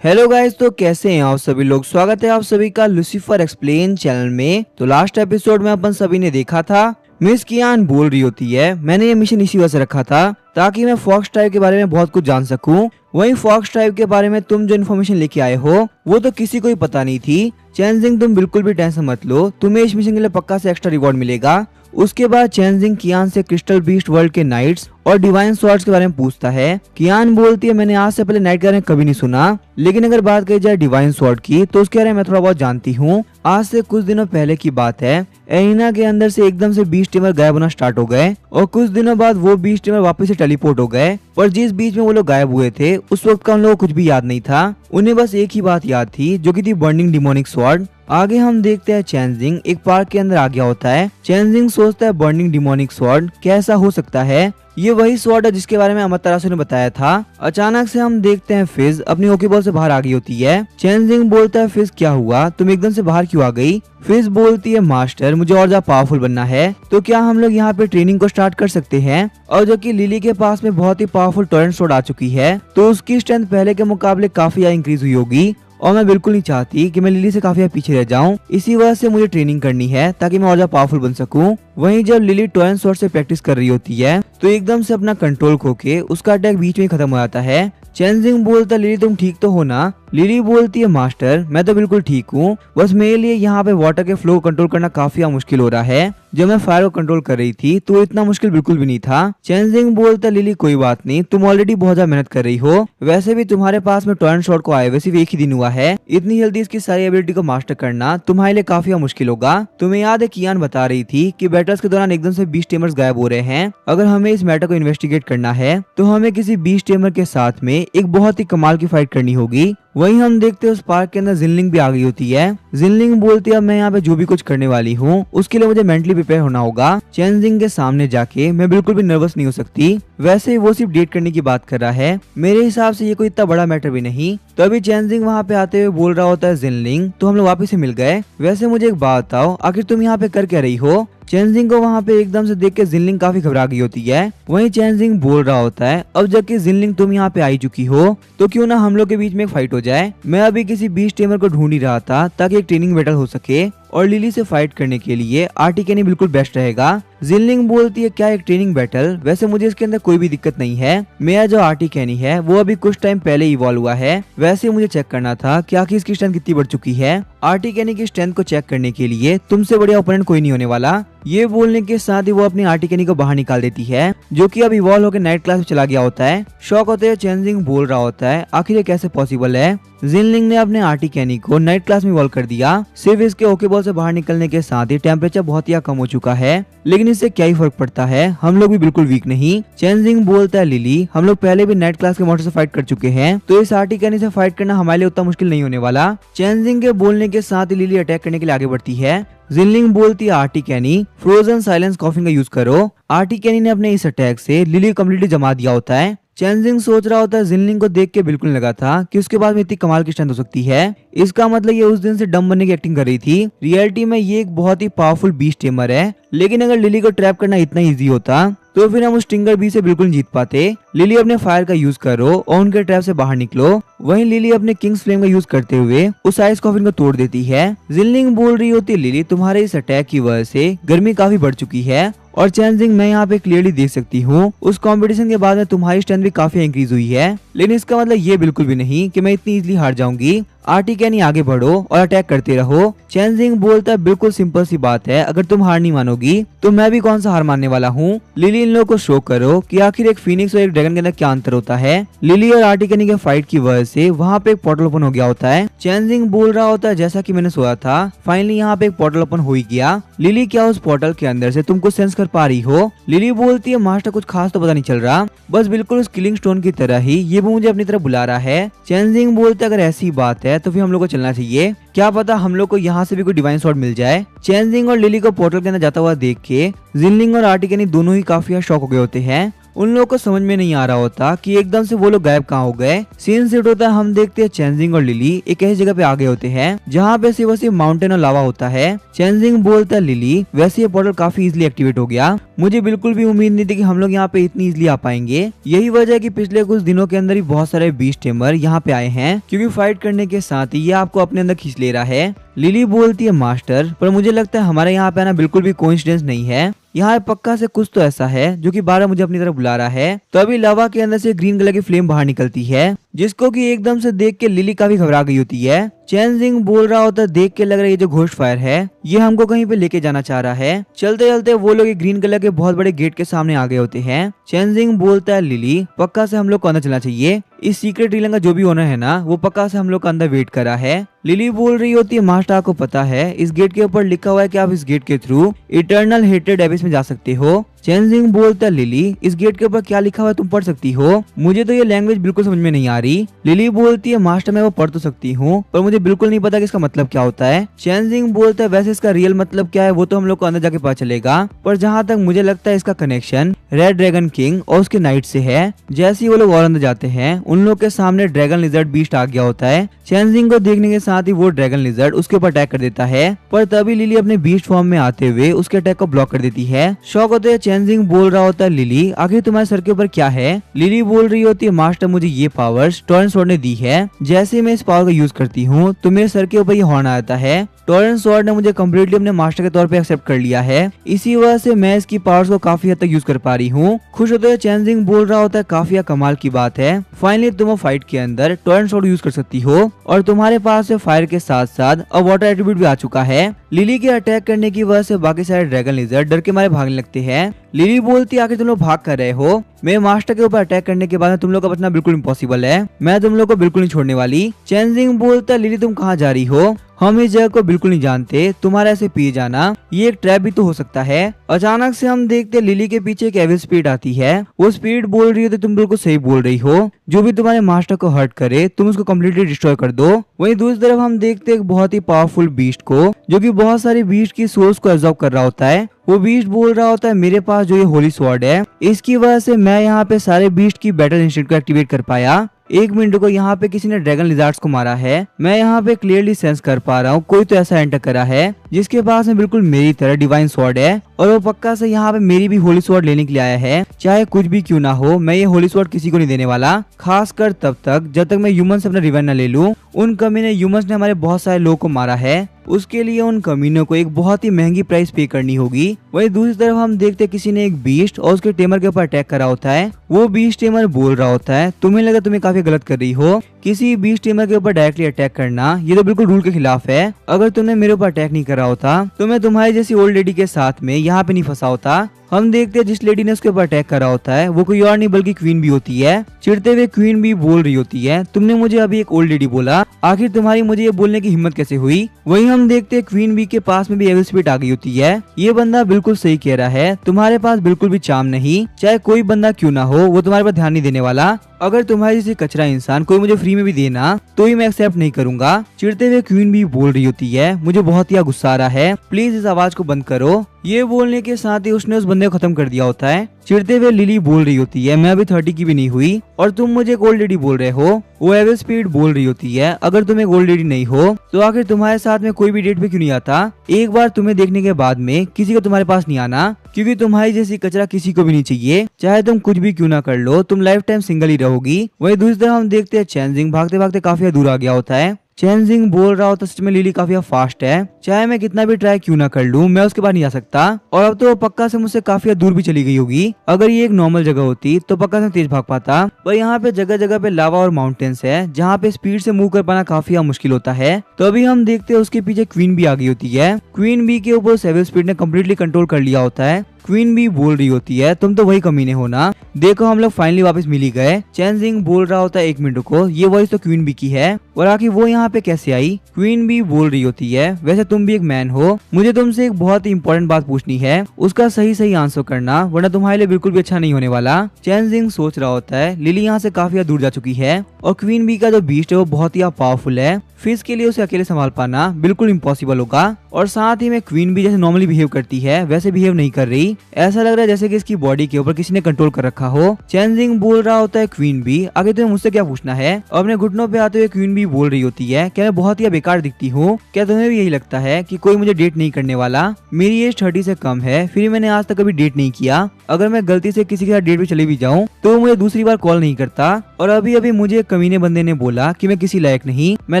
Hello guys, तो कैसे हैं आप सभी लोग। स्वागत है आप सभी का लूसीफर एक्सप्लेन चैनल में। तो लास्ट एपिसोड में अपन सभी ने देखा था मिस कियान बोल रही होती है मैंने ये मिशन इसी वजह से रखा था ताकि मैं फॉक्स ट्राइब के बारे में बहुत कुछ जान सकूं। वहीं फॉक्स ट्राइब के बारे में तुम जो इन्फॉर्मेशन लेके आए हो वो तो किसी को ही पता नहीं थी। चेंजिंग तुम बिल्कुल भी टेंशन मत लो, तुम्हें इस मिशन के लिए पक्का से एक्स्ट्रा रिवॉर्ड मिलेगा। उसके बाद चेंजिंग कियान से क्रिस्टल बीस्ट वर्ल्ड के नाइट्स और डिवाइन स्वॉर्ड्स के बारे में पूछता है। कियान बोलती है मैंने आज से पहले नाइट के बारे में कभी नहीं सुना, लेकिन अगर बात करी जाए डिवाइन स्वॉर्ड की तो उसके बारे में मैं थोड़ा बहुत जानती हूँ। आज से कुछ दिनों पहले की बात है, एरिना के अंदर से एकदम से बीस्ट टीमर गायब होना स्टार्ट हो गए और कुछ दिनों बाद वो बीस्ट टीमर वापस से टेलीपोर्ट हो गए। पर जिस बीच में वो लोग गायब हुए थे उस वक्त का उन लोगों को कुछ भी याद नहीं था, उन्हें बस एक ही बात याद थी जो कि थी बर्निंग डिमोनिक स्वॉर्ड। आगे हम देखते हैं चेंजिंग एक पार्क के अंदर आ गया होता है। चेंजिंग सोचता है बर्निंग डिमोनिक स्वॉर्ड कैसा हो सकता है, ये वही स्वॉर्ड है जिसके बारे में अमरतरासु ने बताया था। अचानक से हम देखते हैं फिज अपनी ओकी बॉल से बाहर आ गई होती है। चेंजिंग बोलता है फिज क्या हुआ, तुम एकदम से बाहर क्यों आ गई। फिज बोलती है मास्टर मुझे और ज्यादा पावरफुल बनना है, तो क्या हम लोग यहाँ पे ट्रेनिंग को स्टार्ट कर सकते हैं। और जो कि लिली के पास में बहुत ही पावरफुल टोरेंट स्वॉर्ड आ चुकी है तो उसकी स्ट्रेंथ पहले के मुकाबले काफी ज्यादा इंक्रीज हुई होगी और मैं बिल्कुल नहीं चाहती कि मैं लिली से काफी पीछे रह जाऊं। इसी वजह से मुझे ट्रेनिंग करनी है ताकि मैं और ज्यादा पावरफुल बन सकूं। वहीं जब लिली टोरेंट स्वॉर्ड से प्रैक्टिस कर रही होती है तो एकदम से अपना कंट्रोल खो के उसका अटैक बीच में ही खत्म हो जाता है। चेंजिंग बोलता लिली तुम ठीक तो हो ना। लिली बोलती है मास्टर मैं तो बिल्कुल ठीक हूँ, बस मेरे लिए यहाँ पे वाटर के फ्लो कंट्रोल करना काफी मुश्किल हो रहा है। जब मैं फायर को कंट्रोल कर रही थी तो इतना मुश्किल बिल्कुल भी नहीं था। चेंजिंग बोलता लिली कोई बात नहीं, तुम ऑलरेडी बहुत ज्यादा मेहनत कर रही हो, वैसे भी तुम्हारे पास में टोरेंट स्वॉर्ड को आए हुए सिर्फ एक ही दिन हुआ है, इतनी जल्दी इसकी सारी एबिलिटी को मास्टर करना तुम्हारे लिए काफी मुश्किल होगा। तुम्हें याद है कियान बता रही थी कि बैटल्स के दौरान एकदम से बीस्ट टेमर्स गायब हो रहे हैं। अगर हमें इस मैटर को इन्वेस्टिगेट करना है तो हमें किसी बीस्ट टेमर के साथ में एक बहुत ही कमाल की फाइट करनी होगी। वहीं हम देखते हैं उस पार्क के अंदर जिनलिंग भी आ गई होती है। जिनलिंग बोलती है मैं यहाँ पे जो भी कुछ करने वाली हूँ उसके लिए मुझे मेंटली प्रिपेयर होना होगा। चेंजिंग के सामने जाके मैं बिल्कुल भी नर्वस नहीं हो सकती, वैसे वो सिर्फ डेट करने की बात कर रहा है, मेरे हिसाब से ये कोई इतना बड़ा मैटर भी नहीं। तो अभी चेंजिंग वहाँ पे आते हुए बोल रहा होता है जिनलिंग तो हम लोग वापस से मिल गए, वैसे मुझे एक बात बताओ आखिर तुम यहाँ पे कर क्या रही हो। चेंजिंग को वहाँ पे एकदम से देख के जिनलिंग काफी घबरा गई होती है। वहीं चेंजिंग बोल रहा होता है अब जबकि जिनलिंग तुम यहाँ पे आई चुकी हो तो क्यों ना हम लोग के बीच में एक फाइट हो जाए। मैं अभी किसी बीस्ट टेमर को ढूंढ ही रहा था ताकि एक ट्रेनिंग बैटल हो सके और लिली से फाइट करने के लिए आर्टी कैनी बिल्कुल बेस्ट रहेगा। जिनलिंग बोलती है क्या एक ट्रेनिंग बैटल, वैसे मुझे इसके अंदर कोई भी दिक्कत नहीं है, मेरा जो आर्टी कैनी है वो अभी कुछ टाइम पहले इवॉल्व हुआ है, वैसे मुझे चेक करना था कि आखिर इसकी स्ट्रेंथ कितनी बढ़ चुकी है। आर्टी कैनी की स्ट्रेंथ को चेक करने के लिए तुमसे बढ़िया ओपोनेंट कोई नहीं होने वाला। ये बोलने के साथ ही वो अपनी आर्टी कैनी को बाहर निकाल देती है जो कि अब इवॉल्व होकर नाइट क्लास में चला गया होता है। शॉक होते हुए चेंजिंग बोल रहा होता है आखिर ये कैसे पॉसिबल है। जिनलिंग ने अपने आर्टी कैनी को नाइट क्लास में इवॉल्व कर दिया, सिर्फ इसके ओके बॉल से बाहर निकलने के साथ ही टेम्परेचर बहुत ही कम हो चुका है, लेकिन इससे क्या ही फर्क पड़ता है, हम लोग भी बिल्कुल वीक नहीं। चेंजिंग बोलता है लिली हम लोग पहले भी नाइट क्लास के मॉडल से फाइट कर चुके हैं तो इस आर्टी कैनी से फाइट करना हमारे लिए उतना मुश्किल नहीं होने वाला। चेंजिंग के बोलने के साथ ही लिली अटैक करने के लिए आगे बढ़ती है। जिनलिंग बोलती है आर्टी कैनी फ्रोजन साइलेंस कॉफिंग का यूज करो। आर्टी कैनी ने अपने इस अटैक से लिली को कम्प्लीटली जमा दिया होता है। चेंजिंग सोच रहा होता है जिनलिंग को देख के बिल्कुल लगा था कि उसके बाद में इतनी कमाल की स्ट्रेंथ हो सकती है, इसका मतलब ये उस दिन से डम बनने की एक्टिंग कर रही थी। रियलिटी में ये एक बहुत ही पावरफुल बीस्ट टेमर है, लेकिन अगर लिली को ट्रैप करना इतना इजी होता तो फिर हम उस स्टिंगर बी से बिल्कुल जीत पाते। लिली अपने फायर का यूज करो और उनके ट्रैप से बाहर निकलो। वहीं लिली अपने किंग्स फ्लेम का यूज करते हुए उस आइस कॉफिन को तोड़ देती है। जिनलिंग बोल रही होती है लिली तुम्हारे इस अटैक की वजह से गर्मी काफी बढ़ चुकी है और चेंजिंग मैं यहाँ पे क्लियरली देख सकती हूँ उस कंपटीशन के बाद में तुम्हारी स्ट्रेंथ भी काफी इंक्रीज हुई है, लेकिन इसका मतलब ये बिल्कुल भी नहीं कि मैं इतनी इजीली हार जाऊंगी। आर्टी कैनी आगे बढ़ो और अटैक करते रहो। चेंजिंग बोलता है बिल्कुल सिंपल सी बात है, अगर तुम हार नहीं मानोगी तो मैं भी कौन सा हार मानने वाला हूँ। लिली इन लोगों को शो करो कि आखिर एक फीनिक्स और एक ड्रैगन के अंदर क्या अंतर होता है। लिली और आर्टी कैनी के फाइट की वजह से वहाँ पे एक पोर्टल ओपन हो गया होता है। चेंजिंग बोल रहा होता है जैसा कि मैंने सोचा था फाइनली यहाँ पे एक पोर्टल ओपन हो ही गया। लिली क्या उस पोर्टल के अंदर से तुम कुछ सेंस कर पा रही हो। लिली बोलती है मास्टर कुछ खास तो पता नहीं चल रहा, बस बिल्कुल उस किलिंग स्टोन की तरह ही ये भी मुझे अपनी तरफ बुला रहा है। चेंजिंग बोलते अगर ऐसी बात है तो फिर हम लोग को चलना चाहिए, क्या पता हम लोग को यहाँ से भी कोई डिवाइन स्वॉर्ड मिल जाए। चेंजिंग और लिली को पोर्टल के अंदर जाता हुआ देख के जिनलिंग और आर्टी कैनी दोनों ही काफी शॉक हो गए होते हैं उन लोगों को समझ में नहीं आ रहा होता कि एकदम से वो लोग गायब कहाँ हो गए। सीन सेट होता है, हम देखते हैं चेंजिंग और लिली एक ऐसी जगह पे आ गए होते हैं जहाँ पे सिर्फ माउंटेन और लावा होता है। चेंजिंग बोलता है लिली वैसे ये पोर्टल काफी इजीली एक्टिवेट हो गया, मुझे बिल्कुल भी उम्मीद नहीं थी कि हम लोग यहाँ पे इतनी इजीली आ पाएंगे। यही वजह है कि पिछले कुछ दिनों के अंदर ही बहुत सारे बीस्ट टेमर यहाँ पे आए हैं, क्योंकि फाइट करने के साथ ही ये आपको अपने अंदर खींच ले रहा है। लिली बोलती है मास्टर, पर मुझे लगता है हमारे यहाँ पे आना बिल्कुल भी कोइंसिडेंस नहीं है, यहाँ पक्का से कुछ तो ऐसा है जो कि बारह मुझे अपनी तरफ बुला रहा है। तो अभी लावा के अंदर से ग्रीन कलर की फ्लेम बाहर निकलती है, जिसको कि एकदम से देख के लिली काफी घबरा गई होती है। चेंजिंग बोल रहा होता है देख के लग रहा है ये जो घोस्ट फायर है ये हमको कहीं पे लेके जाना चाह रहा है। चलते चलते वो लोग ग्रीन कलर के बहुत बड़े गेट के सामने आ गए होते हैं। चेंजिंग बोलता है लिली पक्का से हम लोग को अंदर चलना चाहिए, इस सीक्रेट रीलन का जो भी ओनर है ना वो पक्का से हम लोग का अंदर वेट करा है। लिली बोल रही होती है मास्टर आपको पता है इस गेट के ऊपर लिखा हुआ है कि आप इस गेट के थ्रू इटर्नल हेटेड एबिस में जा सकते हो। चेंजिंग बोलता है लिली इस गेट के ऊपर क्या लिखा हुआ है तुम पढ़ सकती हो, मुझे तो ये लैंग्वेज बिल्कुल समझ में नहीं आ रही। लिली बोलती है मास्टर मैं वो पढ़ तो सकती हूँ पर मुझे बिल्कुल नहीं पता कि इसका मतलब क्या होता है। चेंजिंग बोलता है वैसे इसका रियल मतलब क्या है वो तो हम लोग को अंदर जाके पता चलेगा, पर जहाँ तक मुझे लगता है इसका कनेक्शन रेड ड्रैगन किंग और उसके नाइट से है। जैसे ही वो लोग और अंदर जाते हैं उन लोग के सामने ड्रैगन लिजर्ड बीस्ट आ गया होता है। चेंजिंग को देखने के साथ ही वो ड्रैगन लिजर्ड उसके ऊपर अटैक कर देता है, पर तभी लिली अपने बीस्ट फॉर्म में आते हुए उसके अटैक को ब्लॉक कर देती है। शॉक होते हैं चेंजिंग बोल रहा होता है लिली आखिर तुम्हारे सर के ऊपर क्या है। लिली बोल रही होती है मास्टर मुझे ये पावर्स टॉरेंट स्वॉर्ड ने दी है, जैसे मैं इस पावर का यूज करती हूँ तो मेरे सर के ऊपर ये हॉर्न आता है। टॉरेंट स्वॉर्ड ने मुझे कम्प्लीटली अपने मास्टर के तौर पे एक्सेप्ट कर लिया है, इसी वजह से मैं इसकी पावर्स को काफी हद तक यूज कर पा रही हूँ। खुश होते हुए चेंजिंग बोल रहा होता है काफी कमाल की बात है, फाइनली तुम फाइट के अंदर टॉरेंट स्वॉर्ड यूज कर सकती हो और तुम्हारे पास फायर के साथ साथ अब वाटर एट्रीब्यूट भी आ चुका है। लिली के अटैक करने की वजह से बाकी सारे ड्रैगन लिजर्ड डर के मारे भागने लगते हैं। लिली बोलती है आखिर तुम लोग भाग कर रहे हो, मेरे मास्टर के ऊपर अटैक करने के बाद तुम लोग का बचना बिल्कुल इम्पॉसिबल है, मैं तुम लोग को बिल्कुल नहीं छोड़ने वाली। चेंजिंग बोलता है लिली तुम कहाँ जा रही हो, हम इस जगह को बिल्कुल नहीं जानते, तुम्हारा ऐसे पिए जाना ये एक ट्रैप भी तो हो सकता है। अचानक से हम देखते लिली के पीछे एक एविल स्पिरिट आती है, वो स्पिरिट बोल रही है तो तुम बिल्कुल सही बोल रही हो, जो भी तुम्हारे मास्टर को हर्ट करे तुम उसको कम्प्लीटली डिस्ट्रॉय कर दो। वहीं दूसरी तरफ हम देखते एक बहुत ही पावरफुल बीस्ट को जो कि बहुत सारी बीस्ट की सोर्स को एब्जॉर्ब कर रहा होता है। वो बीस्ट बोल रहा होता है मेरे पास जो ये होली स्वॉर्ड है इसकी वजह से मैं यहाँ पे सारे बीस्ट की बैटल इंस्टिंक्ट को एक्टिवेट कर पाया। एक मिनट को यहाँ पे किसी ने ड्रैगन लिजार्ड्स को मारा है, मैं यहाँ पे क्लियरली सेंस कर पा रहा हूँ कोई तो ऐसा एंटर करा है जिसके पास में बिल्कुल मेरी तरह डिवाइन स्वॉर्ड है और वो पक्का से यहाँ पे मेरी भी होली स्वॉर्ड लेने के लिए आया है। चाहे कुछ भी क्यों ना हो मैं ये होली स्वॉर्ड किसी को नहीं देने वाला, खासकर तब तक जब तक मैं ह्यूमन से अपना रिवेंज न ले लूं। उन कमीने ह्यूमंस ने हमारे बहुत सारे लोगों को मारा है, उसके लिए उन कमीनों को एक बहुत ही महंगी प्राइस पे करनी होगी। वहीं दूसरी तरफ हम देखते किसी ने एक बीस्ट और उसके टेमर के ऊपर अटैक करा होता है। वो बीस्ट टेमर बोल रहा होता है तुम्हें लगा तुम्हें काफी गलत कर रही हो, किसी बीस्ट टेमर के ऊपर डायरेक्टली अटैक करना ये तो बिल्कुल रूल के खिलाफ है, अगर तुमने मेरे ऊपर अटैक नहीं करा होता तो मैं तुम्हारी जैसी ओल्ड लेडी के साथ में यहाँ पे नहीं फंसा होता। हम देखते हैं जिस लेडी ने उसके ऊपर अटैक करा होता है वो कोई और नहीं बल्कि क्वीन बी होती है। चिढ़ते हुए क्वीन बी बोल रही होती है तुमने मुझे अभी एक ओल्ड लेडी बोला, आखिर तुम्हारी मुझे ये बोलने की हिम्मत कैसे हुई। वहीं हम देखते हैं क्वीन बी के पास में भी एविल स्पिरिट आ गई होती है। ये बंदा बिल्कुल सही कह रहा है, तुम्हारे पास बिल्कुल भी चार्म नहीं, चाहे कोई बंदा क्यों ना हो वो तुम्हारे पर ध्यान नहीं देने वाला, अगर तुम्हारे जैसे कचरा इंसान कोई मुझे फ्री में भी देना तो ही मैं एक्सेप्ट नहीं करूंगा। चिढ़ते हुए क्वीन भी बोल रही होती है मुझे बहुत ही गुस्सा आ रहा है, प्लीज इस आवाज को बंद करो। ये बोलने के साथ ही उसने उस बंदे को खत्म कर दिया होता है। चिढ़ते हुए लिली बोल रही होती है मैं अभी 30 की भी नहीं हुई और तुम मुझे एक ओल्ड लेडी बोल रहे हो। वो एविल स्पिरिट बोल रही होती है अगर तुम एक ओल्ड लेडी नहीं हो तो आखिर तुम्हारे साथ में कोई भी डेट पे क्यों नहीं आता, एक बार तुम्हें देखने के बाद में किसी को तुम्हारे पास नहीं आना, क्योंकि तुम्हारी जैसी कचरा किसी को भी नहीं चाहिए, चाहे तुम कुछ भी क्यों ना कर लो तुम लाइफ टाइम सिंगल ही रहोगी। वहीं दूसरी तरफ हम देखते हैं चेंजिंग भागते भागते काफी दूर आ गया होता है। चेंजिंग बोल रहा होता सच में लिली काफी फास्ट है, चाहे मैं कितना भी ट्राई क्यों ना कर लूं मैं उसके बाद नहीं जा सकता, और अब तो वो पक्का से मुझसे काफी दूर भी चली गई होगी। अगर ये एक नॉर्मल जगह होती तो पक्का से तेज भाग पाता, पर यहाँ पे जगह जगह पे लावा और माउंटेन्स है जहाँ पे स्पीड से मूव कर पाना काफी मुश्किल होता है। तो अभी हम देखते हैं उसके पीछे क्वीन बी आ गई होती है। क्वीन बी के ऊपर एविल स्पिरिट ने कम्प्लीटली कंट्रोल कर लिया होता है। क्वीन भी बोल रही होती है तुम तो वही कमीने हो ना, देखो हम लोग फाइनली वापस मिल ही गए। चेंजिंग बोल रहा होता है एक मिनट को ये वॉइस तो क्वीन बी की है और आखिर वो यहाँ पे कैसे आई। क्वीन भी बोल रही होती है वैसे तुम भी एक मैन हो, मुझे तुमसे एक बहुत ही इंपॉर्टेंट बात पूछनी है, उसका सही सही आंसर करना वरना तुम्हारे लिए बिल्कुल भी अच्छा नहीं होने वाला। चेंजिंग सोच रहा होता है लिली यहाँ से काफी दूर जा चुकी है और क्वीन बी का जो बीस्ट है वो बहुत ही पावरफुल है, फिश के लिए उसे अकेले संभाल पाना बिल्कुल इम्पॉसिबल होगा। और साथ ही में क्वीन भी जैसे नॉर्मली बिहेव करती है वैसे बिहेव नहीं कर रही। ऐसा लग रहा है जैसे कि इसकी बॉडी के ऊपर किसी ने कंट्रोल कर रखा हो। चैनजिंग बोल रहा होता है क्वीन भी, आगे तुम्हें मुझसे क्या पूछना है। और अपने घुटनों पे आते हुए क्वीन भी बोल रही होती है, क्या मैं बहुत ही बेकार दिखती हूँ? क्या तुम्हें भी यही लगता है कि कोई मुझे डेट नहीं करने वाला? मेरी एज 30 से कम है, फिर मैंने आज तक कभी डेट नहीं किया। अगर मैं गलती से किसी के साथ डेट पे चले भी जाऊँ तो वो मुझे दूसरी बार कॉल नहीं करता। और अभी अभी मुझे एक कमीने बंदे ने बोला कि मैं किसी लायक नहीं, मैं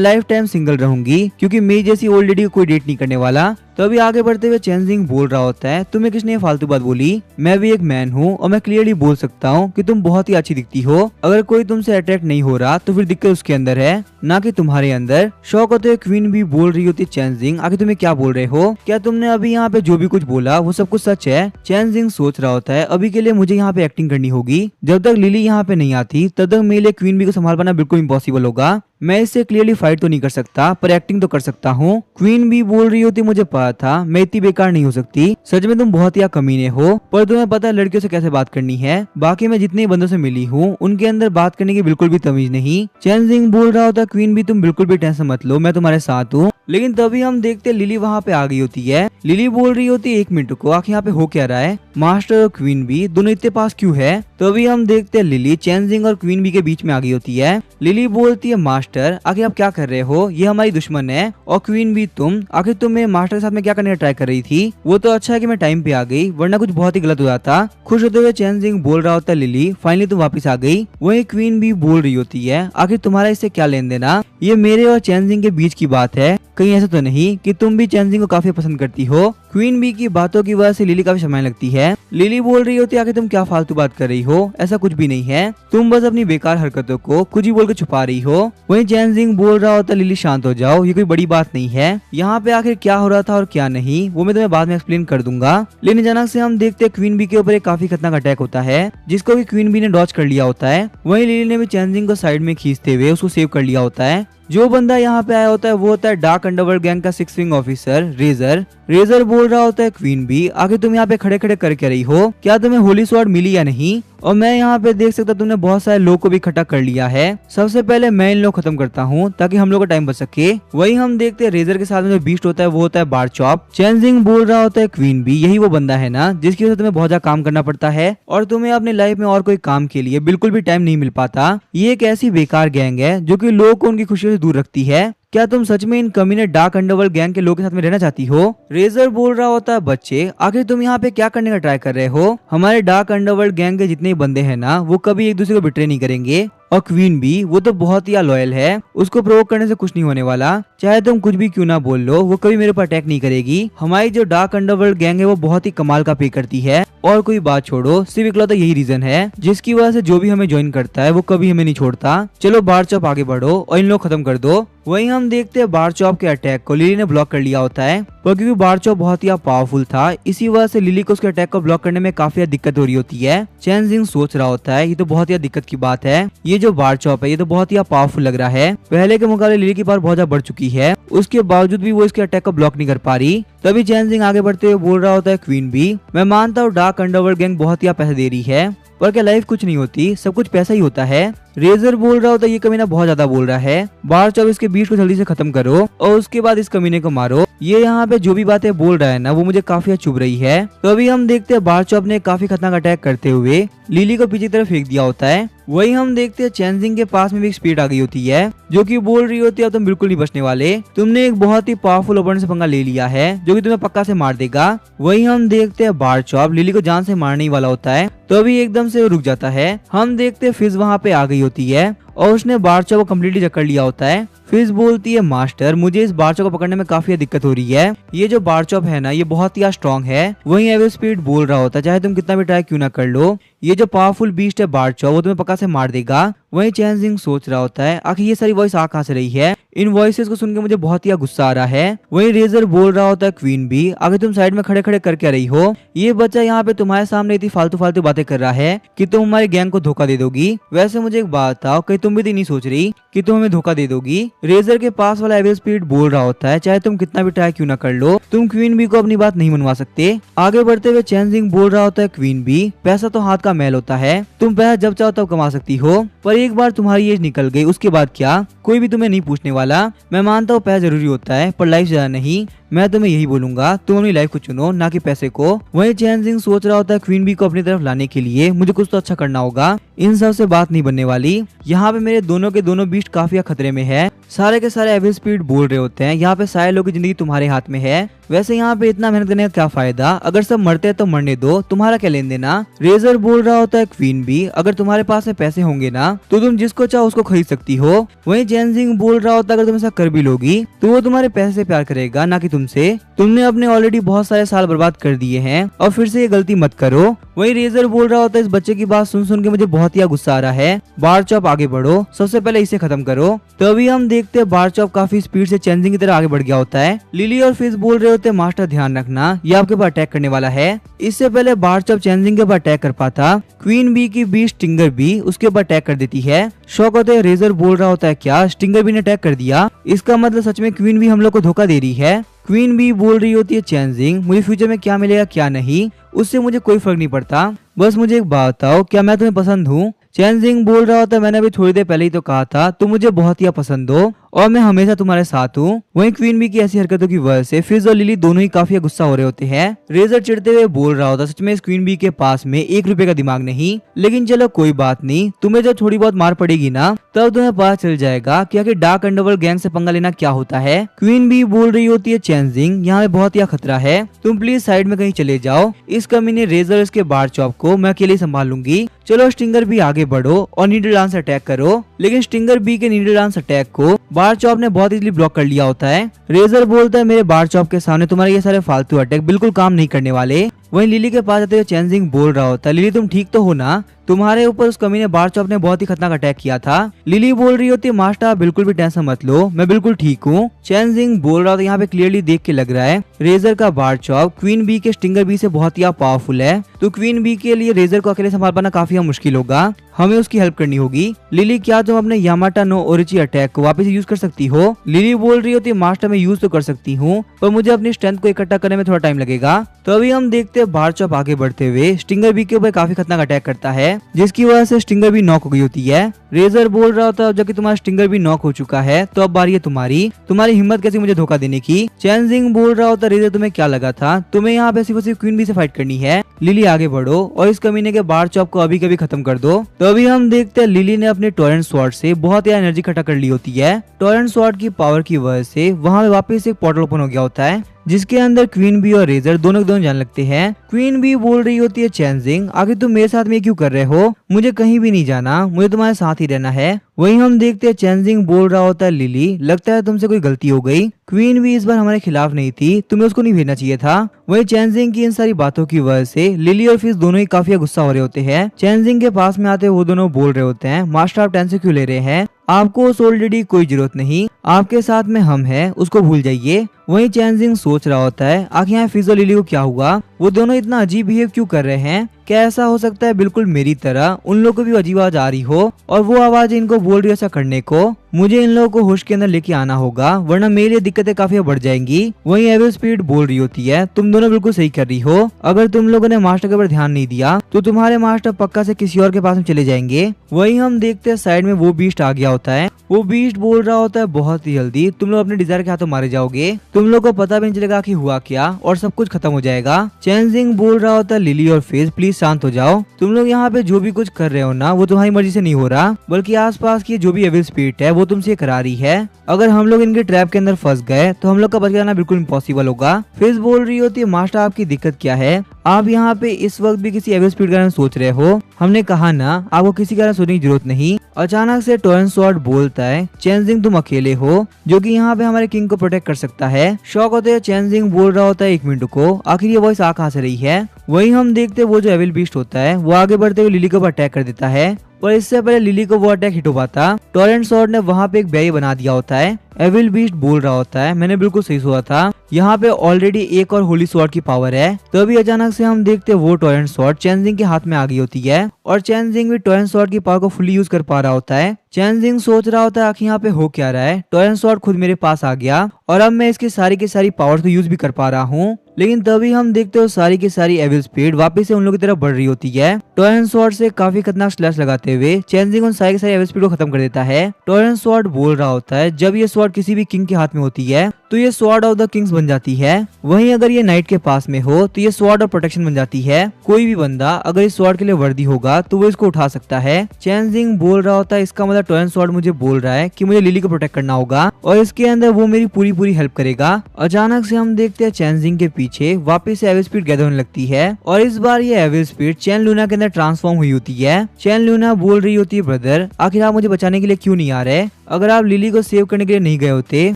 लाइफ टाइम सिंगल रहूंगी क्योंकि मेरी जैसी ओल्ड लेडी को कोई डेट नहीं करने वाला। तो अभी आगे बढ़ते हुए चैनजिंग बोल रहा होता है, तुम्हें किसने ये फालतू बात बोली? मैं भी एक मैन हूँ और मैं क्लियरली बोल सकता हूँ कि तुम बहुत ही अच्छी दिखती हो। अगर कोई तुमसे अट्रैक्ट नहीं हो रहा तो फिर दिक्कत उसके अंदर है, ना कि तुम्हारे अंदर। शौक होते हुए क्वीन भी बोल रही होती है, चैनजिंग आगे तुम्हें क्या बोल रहे हो? क्या तुमने अभी यहाँ पे जो भी कुछ बोला वो सब कुछ सच है? चैनजिंग सोच रहा होता है, अभी के लिए मुझे यहाँ पे एक्टिंग करनी होगी। जब तक लिली यहाँ पे नहीं आती तब तक मेरे लिए क्वीन बी को संभाल पाना बिल्कुल इम्पॉसिबल होगा। मैं इससे क्लियरली फाइट तो नहीं कर सकता पर एक्टिंग तो कर सकता हूँ। क्वीन भी बोल रही होती, मुझे पता था मैं इतनी बेकार नहीं हो सकती। सच में तुम बहुत ही कमीने हो, पर तुम्हें पता है लड़कियों से कैसे बात करनी है। बाकी मैं जितने बंदों से मिली हूँ उनके अंदर बात करने की बिल्कुल भी तमीज नहीं। चैनजिंग बोल रहा होता, क्वीन भी तुम बिल्कुल भी टेंशन मत लो, मैं तुम्हारे साथ हूँ। लेकिन तभी हम देखते लिली वहाँ पे आ गई होती है। लिली बोल रही होती, एक मिनट को आखिर यहाँ पे हो क्या रहा है? मास्टर और क्वीन बी दोनों इतने पास क्यों है? तो अभी हम देखते लिली चैनजिंग और क्वीन बी के बीच में आ गई होती है। लिली बोलती है, मास्टर आखिर आप क्या कर रहे हो? ये हमारी दुश्मन है। और क्वीन बी, तुम आखिर तुम मेरे मास्टर के साथ में क्या करने का ट्राई कर रही थी? वो तो अच्छा है कि मैं टाइम पे आ गई, वरना कुछ बहुत ही गलत हो जाता। खुश होते हुए चैनजिंग बोल रहा होता है, लिली फाइनली तुम वापस आ गई। वही क्वीन बी बोल रही होती है, आखिर तुम्हारा इससे क्या लेन देना? ये मेरे और चैनजिंग के बीच की बात है, कहीं ऐसा तो नहीं कि तुम भी चैनजिंग को काफी पसंद करती हो? क्वीन बी की बातों की वजह से लिली काफी समय लगती है। लिली बोल रही होती है, आखिर तुम क्या फालतू बात कर रही हो? ऐसा कुछ भी नहीं है, तुम बस अपनी बेकार हरकतों को कुछ ही बोल के छुपा रही हो। वहीं चैनजिंग बोल रहा होता है, लिली शांत हो जाओ, ये कोई बड़ी बात नहीं है। यहाँ पे आखिर क्या हो रहा था और क्या नहीं वो मैं तुम्हें बाद में एक्सप्लेन कर दूंगा। लेकिन अचानक से हम देखते हैं क्वीन बी के ऊपर एक काफी खतरनाक अटैक होता है, जिसको कि क्वीन बी ने डॉज कर लिया होता है। वहीं लिली ने भी चैनजिंग को साइड में खींचते हुए उसको सेव कर लिया होता है। जो बंदा यहाँ पे आया होता है वो होता है डार्क अंडरवर्ल्ड गैंग का 6 विंग ऑफिसर रेजर। रेजर बोल रहा होता है, क्वीन बी आखिर तुम यहाँ पे खड़े खड़े कर क्या रही हो? क्या तुम्हें होली स्वॉर्ड मिली या नहीं? और मैं यहाँ पे देख सकता तुमने बहुत सारे लोग को भी इकट्ठा कर लिया है। सबसे पहले मैं इन लोग खत्म करता हूँ ताकि हम लोग का टाइम बच सके। वही हम देखते हैं रेजर के साथ में जो बीस्ट होता है वो होता है बारचॉप। चैनजिंग बोल रहा होता है, क्वीन बी यही वो बंदा है ना जिसकी वजह से तुम्हें बहुत ज्यादा काम करना पड़ता है और तुम्हें अपनी लाइफ में और कोई काम के लिए बिल्कुल भी टाइम नहीं मिल पाता। ये एक ऐसी बेकार गैंग है जो कि लोगों को उनकी खुशियों से दूर रखती है। क्या तुम सच में इन कमीने डार्क अंडरवर्ल्ड गैंग के लोगों के साथ में रहना चाहती हो? रेजर बोल रहा होता है, बच्चे आखिर तुम यहाँ पे क्या करने का ट्राई कर रहे हो? हमारे डार्क अंडरवर्ल्ड गैंग के जितने बंदे हैं ना वो कभी एक दूसरे को बिट्रे नहीं करेंगे। और क्वीन भी वो तो बहुत ही लॉयल है, उसको प्रोवोक करने से कुछ नहीं होने वाला। चाहे तुम कुछ भी क्यों ना बोल लो वो कभी मेरे पर अटैक नहीं करेगी। हमारी जो डार्क अंडरवर्ल्ड गैंग है वो बहुत ही कमाल का पे करती है। और कोई बात छोड़ो, सिर्फ इकलौता यही रीजन है जिसकी वजह से जो भी हमें ज्वाइन करता है वो कभी हमें नहीं छोड़ता। चलो बारचॉप आगे बढ़ो और इन लोग खत्म कर दो। वहीं हम देखते हैं बारचॉप के अटैक को लिली ने ब्लॉक कर लिया होता है, पर क्योंकि बारचॉप बहुत ही पावरफुल था इसी वजह से लिली को उसके अटैक को ब्लॉक करने में काफी दिक्कत हो रही होती है। चैनजिंग सोच रहा होता है, ये तो बहुत ही दिक्कत की बात है, ये जो बारचॉप है ये तो बहुत ही पावरफुल लग रहा है। पहले के मुकाबले लिली की पावर बहुत ज्यादा बढ़ चुकी है, उसके बावजूद भी वो इसके अटैक को ब्लॉक नहीं कर पा रही। तभी चैनजिंग आगे बढ़ते हुए बोल रहा होता है, क्वीन बी मैं मानता हूँ डार्क अंडरवर्ल्ड गैंग बहुत ही पैसे दे रही है, पर क्या लाइफ कुछ नहीं होती, सब कुछ पैसा ही होता है। रेजर बोल रहा होता है, ये कमीना बहुत ज्यादा बोल रहा है, बारचॉप इसके बीच को जल्दी से खत्म करो और उसके बाद इस कमीने को मारो। ये यहाँ पे जो भी बातें बोल रहा है ना वो मुझे काफी चुभ रही है। तो अभी हम देखते हैं बारचॉप ने काफी खतरनाक अटैक करते हुए लिली को पीछे की तरफ फेंक दिया होता है। वही हम देखते हैं चैनजिंग के पास में भी एक स्पीड आ गई होती है जो कि बोल रही होती है, अब तुम बिल्कुल नहीं बचने वाले, तुमने एक बहुत ही पावरफुल ओपोनेंट से पंगा ले लिया है जो कि तुम्हें पक्का से मार देगा। वही हम देखते हैं बारचॉप लिली को जान से मारने ही वाला होता है, तो अभी एकदम से रुक जाता है। हम देखते हैं फिज वहाँ पे आ गई होती है और उसने बारचॉप को कम्प्लीटली जकड़ लिया होता है। फिज बोलती है, मास्टर मुझे इस बारचॉप को पकड़ने में काफी दिक्कत हो रही है, ये जो बारचॉप है ना ये बहुत ही स्ट्रॉन्ग है। वहीं एवे स्पीड बोल रहा होता है, चाहे तुम कितना भी ट्राई क्यों ना कर लो, ये जो पावरफुल बीस्ट है बारचॉप वो तुम्हें पक्का से मार देगा। वहीं चैनजिंग सोच रहा होता है, आखिर ये सारी वॉइस आ कहाँ से रही है? इन वॉइसेस को सुन के मुझे बहुत ही गुस्सा आ रहा है। वहीं रेजर बोल रहा होता है, क्वीन बी आगे तुम साइड में खड़े खड़े कर क्या रही हो? ये बच्चा यहाँ पे तुम्हारे सामने इतनी फालतू फालतू बातें बातें कर रहा है कि तुम हमारे गैंग को धोखा दे दोगी। वैसे मुझे एक बात बताओ, कहीं तुम भी तो नहीं सोच रही कि तुम हमें धोखा दे दोगी? रेजर के पास वाला एविल स्पिरिट बोल रहा होता है, चाहे तुम कितना भी ट्राई क्यों ना कर लो, तुम क्वीन बी को अपनी बात नहीं मनवा सकते। आगे बढ़ते हुए चेनजिंग बोल रहा होता है, क्वीन बी, पैसा तो हाथ का मैल होता है, तुम पैसा जब चाहो तब कमा सकती हो, पर एक बार तुम्हारी एज निकल गई उसके बाद क्या? कोई भी तुम्हें नहीं पूछने वाला। मैं मानता हूँ पैसा जरूरी होता है, पर लाइफ ज्यादा नहीं। मैं तुम्हें यही बोलूंगा, तुम अपनी लाइफ को चुनो, ना कि पैसे को। वहीं चेनजिंग सोच रहा होता है, क्वीन बी को अपनी तरफ लाने के लिए मुझे कुछ तो अच्छा करना होगा, इन सब से बात नहीं बनने वाली। यहाँ पे मेरे दोनों के दोनों बीस्ट काफी खतरे में है। सारे के सारे एविल स्पिरिट बोल रहे होते हैं, यहाँ पे सारे लोगों की जिंदगी तुम्हारे हाथ में है। वैसे यहाँ पे इतना मेहनत करने का क्या फायदा, अगर सब मरते हैं तो मरने दो, तुम्हारा क्या लेन देना। रेजर बोल रहा होता है, क्वीन बी, अगर तुम्हारे पास में पैसे होंगे ना तो तुम जिसको चाहो उसको खरीद सकती हो। वहीं चेनजिंग बोल रहा होता है, अगर तुम ऐसा कर भी लोगी तो वो तुम्हारे पैसे से प्यार करेगा, ना कि तुमसे। तुमने अपने ऑलरेडी बहुत सारे साल बर्बाद कर दिए हैं और फिर से ये गलती मत करो। वहीं रेजर बोल रहा होता है, इस बच्चे की बात सुन सुन के मुझे बहुत ही गुस्सा आ रहा है। बारचॉप आगे बढ़ो, सबसे पहले इसे खत्म करो। तभी हम देखते हैं बारचॉप काफी स्पीड से चेनजिंग की तरह आगे बढ़ गया होता है। लिली और फिश बोल रहे होते हैं, मास्टर ध्यान रखना, ये आपके ऊपर अटैक करने वाला है। इससे पहले बारचॉप चेनजिंग के ऊपर अटैक कर पाता, क्वीन बी की बी स्टिंगर बी उसके ऊपर अटैक कर देती है। शॉक होते हैं, रेजर बोल रहा होता है, क्या स्टिंगर बी ने अटैक कर दिया? इसका मतलब सच में क्वीन बी हम लोग को धोखा दे रही है। क्वीन बी बोल रही होती है, चेनजिंग, मुझे फ्यूचर में क्या मिलेगा क्या नहीं उससे मुझे कोई फर्क नहीं पड़ता, बस मुझे एक बात बताओ, क्या मैं तुम्हें पसंद हूँ? चेनजिंग बोल रहा होता है, मैंने अभी थोड़ी देर पहले ही तो कहा था तुम मुझे बहुत ही पसंद हो और मैं हमेशा तुम्हारे साथ हूँ। वहीं क्वीन बी की ऐसी हरकतों की वजह से फिज और लिली दोनों ही काफी गुस्सा हो रहे होते हैं। रेजर चिढ़ते हुए बोल रहा होता, सच में इस क्वीन बी के पास में 1 रुपए का दिमाग नहीं, लेकिन चलो कोई बात नहीं, तुम्हें जब थोड़ी बहुत मार पड़ेगी ना तब तुम्हें पता चल जाएगा कि आखिर डार्क अंडरवर्ल्ड गैंग से पंगा लेना क्या होता है। क्वीन बी बोल रही होती है, चेनजिंग, यहाँ पे बहुत ही खतरा है, तुम प्लीज साइड में कहीं चले जाओ, इस कमीने रेजर इसके बारचॉप को मैं अकेले संभाल लूंगी। चलो स्टिंगर बी आगे बढ़ो और नीडल डांस अटैक करो। लेकिन स्टिंगर बी के नीडल डांस अटैक को बारचॉप ने बहुत इजीली ब्लॉक कर लिया होता है। रेजर बोलता है, मेरे बारचॉप के सामने तुम्हारे ये सारे फालतू अटैक बिल्कुल काम नहीं करने वाले। वहीं लिली के पास आते हुए चेनजिंग बोल रहा होता है, लिली तुम ठीक तो हो ना? तुम्हारे ऊपर उस कमीने बारचॉप ने बहुत ही खतरनाक अटैक किया था। लिली बोल रही होती है, मास्टर आप बिल्कुल भी टेंशन मत लो, मैं बिल्कुल ठीक हूँ। चेनजिंग बोल रहा था, यहाँ पे क्लियरली देख के लग रहा है रेजर का बारचॉप क्वीन बी के स्टिंगर बी से बहुत ही पावरफुल है, तो क्वीन बी के लिए रेजर को अकेले संभाल पाना काफी मुश्किल होगा, हमें उसकी हेल्प करनी होगी। लिली, क्या तुम अपने यामाटा नो ओरिची अटैक को वापस यूज कर सकती हो? लिली बोल रही होती है, मास्टर मैं यूज तो कर सकती हूँ, पर मुझे अपनी स्ट्रेंथ को इकट्ठा करने में थोड़ा टाइम लगेगा। तो अभी हम देखते हैं बारचॉप आगे बढ़ते हुए स्टिंगर बी के ऊपर काफी खतरनाक अटैक करता है, जिसकी वजह से स्टिंगर बी नॉक हो गई होती है। रेजर बोल रहा होता है, जबकि तुम्हारा स्टिंगर बी नॉक हो चुका है तो अब बारी है तुम्हारी हिम्मत कैसी मुझे धोखा देने की। चेनजिंग बोल रहा होता है, रेजर तुम्हें क्या लगा था तुम्हें यहाँ पे सिर्फ क्वीन बी से फाइट करनी है? लिली आगे बढ़ो और इस कमीने के बारचॉप को अभी कभी खत्म कर दो। तो अभी हम देखते हैं लिली ने अपने टोरेंट स्वॉर्ड से बहुत ही एनर्जी इकट्ठा कर ली होती है। टोरेंट स्वॉर्ड की पावर की वजह से वहाँ पे वापस एक पोर्टल ओपन हो गया होता है, जिसके अंदर क्वीन बी और रेजर दोनों के दोनों जाने लगते हैं। क्वीन बी बोल रही होती है, चेनजिंग आखिर तुम मेरे साथ में क्यों कर रहे हो? मुझे कहीं भी नहीं जाना, मुझे तुम्हारे साथ ही रहना है। वहीं हम देखते हैं चेनजिंग बोल रहा होता है, लिली लगता है तुमसे कोई गलती हो गई, क्वीन बी इस बार हमारे खिलाफ नहीं थी, तुम्हें उसको नहीं भेजना चाहिए था। वहीं चेनजिंग की इन सारी बातों की वजह से लिली और फिश दोनों ही काफी गुस्सा हो रहे होते हैं। चेनजिंग के पास में आते वो दोनों बोल रहे होते हैं, मास्टर आप टेंशन क्यों ले रहे हैं, आपको उस ओल्ड लेडी की कोई जरूरत नहीं, आपके साथ में हम हैं, उसको भूल जाइए। वहीं चेनजिंग सोच रहा होता है, आखिर यहाँ फिज और लिली को क्या हुआ, वो दोनों इतना अजीब बिहेव क्यों कर रहे हैं? क्या ऐसा हो सकता है बिल्कुल मेरी तरह उन लोगों को भी अजीब आवाज आ रही हो और वो आवाज इनको बोल रही है ऐसा करने को? मुझे इन लोगों को होश के अंदर लेके आना होगा, वरना मेरे लिए दिक्कतें काफी बढ़ जाएंगी। वहीं एविल स्पिरिट बोल रही होती है, तुम दोनों बिल्कुल सही कर रही हो, अगर तुम लोगों ने मास्टर के ऊपर ध्यान नहीं दिया तो तुम्हारे मास्टर पक्का से किसी और के पास में चले जाएंगे। वहीं हम देखते हैं साइड में वो बीस्ट आ गया होता है। वो बीस्ट बोल रहा होता है, बहुत ही जल्दी तुम लोग अपने डिजायर के हाथों मारे जाओगे, तुम लोग को पता भी नहीं चलेगा कि हुआ क्या और सब कुछ खत्म हो जाएगा। चेनजिंग बोल रहा होता है, लिली और फेज प्लीज शांत हो जाओ, तुम लोग यहाँ पे जो भी कुछ कर रहे हो ना वो तुम्हारी मर्जी से नहीं हो रहा, बल्कि आसपास की जो भी एविल स्पिरिट है वो तुमसे करा रही है। अगर हम लोग इनके ट्रैप के अंदर फंस गए तो हम लोग का बच जाना बिल्कुल इम्पॉसिबल होगा। फेज बोल रही होती है, मास्टर आपकी दिक्कत क्या है, आप यहाँ पे इस वक्त भी किसी एविल स्पिरिट के बारे में सोच रहे हो? हमने कहा ना आपको किसी के बारे में सोचने की जरूरत नहीं। अचानक से टोरेंट स्वॉर्ड बोलता है, चेनजिंग तुम अकेले हो जो कि यहाँ पे हमारे किंग को प्रोटेक्ट कर सकता है। शॉक होते हैं, चेनजिंग बोल रहा होता है, 1 मिनट को आखिर ये वॉइस आ कहाँ से रही है? वहीं हम देखते वो जो एविल बीस्ट होता है वो आगे बढ़ते हुए लिली के ऊपर अटैक कर देता है। पर इससे पहले लिली को वो अटैक हिट हो पाता, टोरेंट स्वॉर्ड ने वहाँ पे एक बैरियर बना दिया होता है। एविल बीस्ट बोल रहा होता है, मैंने बिल्कुल सही सुना था, यहाँ पे ऑलरेडी एक और होली स्वॉर्ड की पावर है। तभी अचानक से हम देखते वो टोरेंट स्वॉर्ड चेनजिंग के हाथ में आ गई होती है और चेनजिंग भी टोरेंट स्वॉर्ड की पावर को फुली यूज कर पा रहा होता है। चेनजिंग सोच रहा होता है आखिर यहाँ पे हो क्या रहा है, टोरेंट स्वॉर्ड खुद मेरे पास आ गया और अब मैं इसकी सारी की सारी पावर तो यूज भी कर पा रहा हूँ। लेकिन तभी हम देखते हो सारी की सारी एविल स्पीड वापस से उन लोगों की तरफ बढ़ रही होती है। टोरेंट स्वॉर्ड से काफी खतरनाक स्लैश लगाते हुए चेनजिंग उन सारी की सारी एविल स्पीड को खत्म कर देता है। टोरेंट स्वॉर्ड बोल रहा होता है जब ये स्वॉर्ड किसी भी किंग के हाथ में होती है तो ये स्वॉर्ड ऑफ द किंग्स बन जाती है, वहीं अगर ये नाइट के पास में हो तो ये स्वॉर्ड ऑफ प्रोटेक्शन बन जाती है। कोई भी बंदा अगर इस स्वॉर्ड के लिए वर्दी होगा तो वो इसको उठा सकता है। चेनजिंग बोल रहा होता है इसका मतलब टोरेंट स्वॉर्ड मुझे बोल रहा है कि मुझे लिली को प्रोटेक्ट करना होगा और इसके अंदर वो मेरी पूरी पूरी हेल्प करेगा। अचानक से हम देखते हैं चेनजिंग के पीछे वापस एविल स्पीड गैदर होने लगती है और इस बार ये एविल स्पीड चैन लूना के अंदर ट्रांसफॉर्म हुई होती है। चैन लूना बोल रही होती है ब्रदर आखिर आप मुझे बचाने के लिए क्यों नहीं आ रहे, अगर आप लिली को सेव करने के लिए नहीं गए होते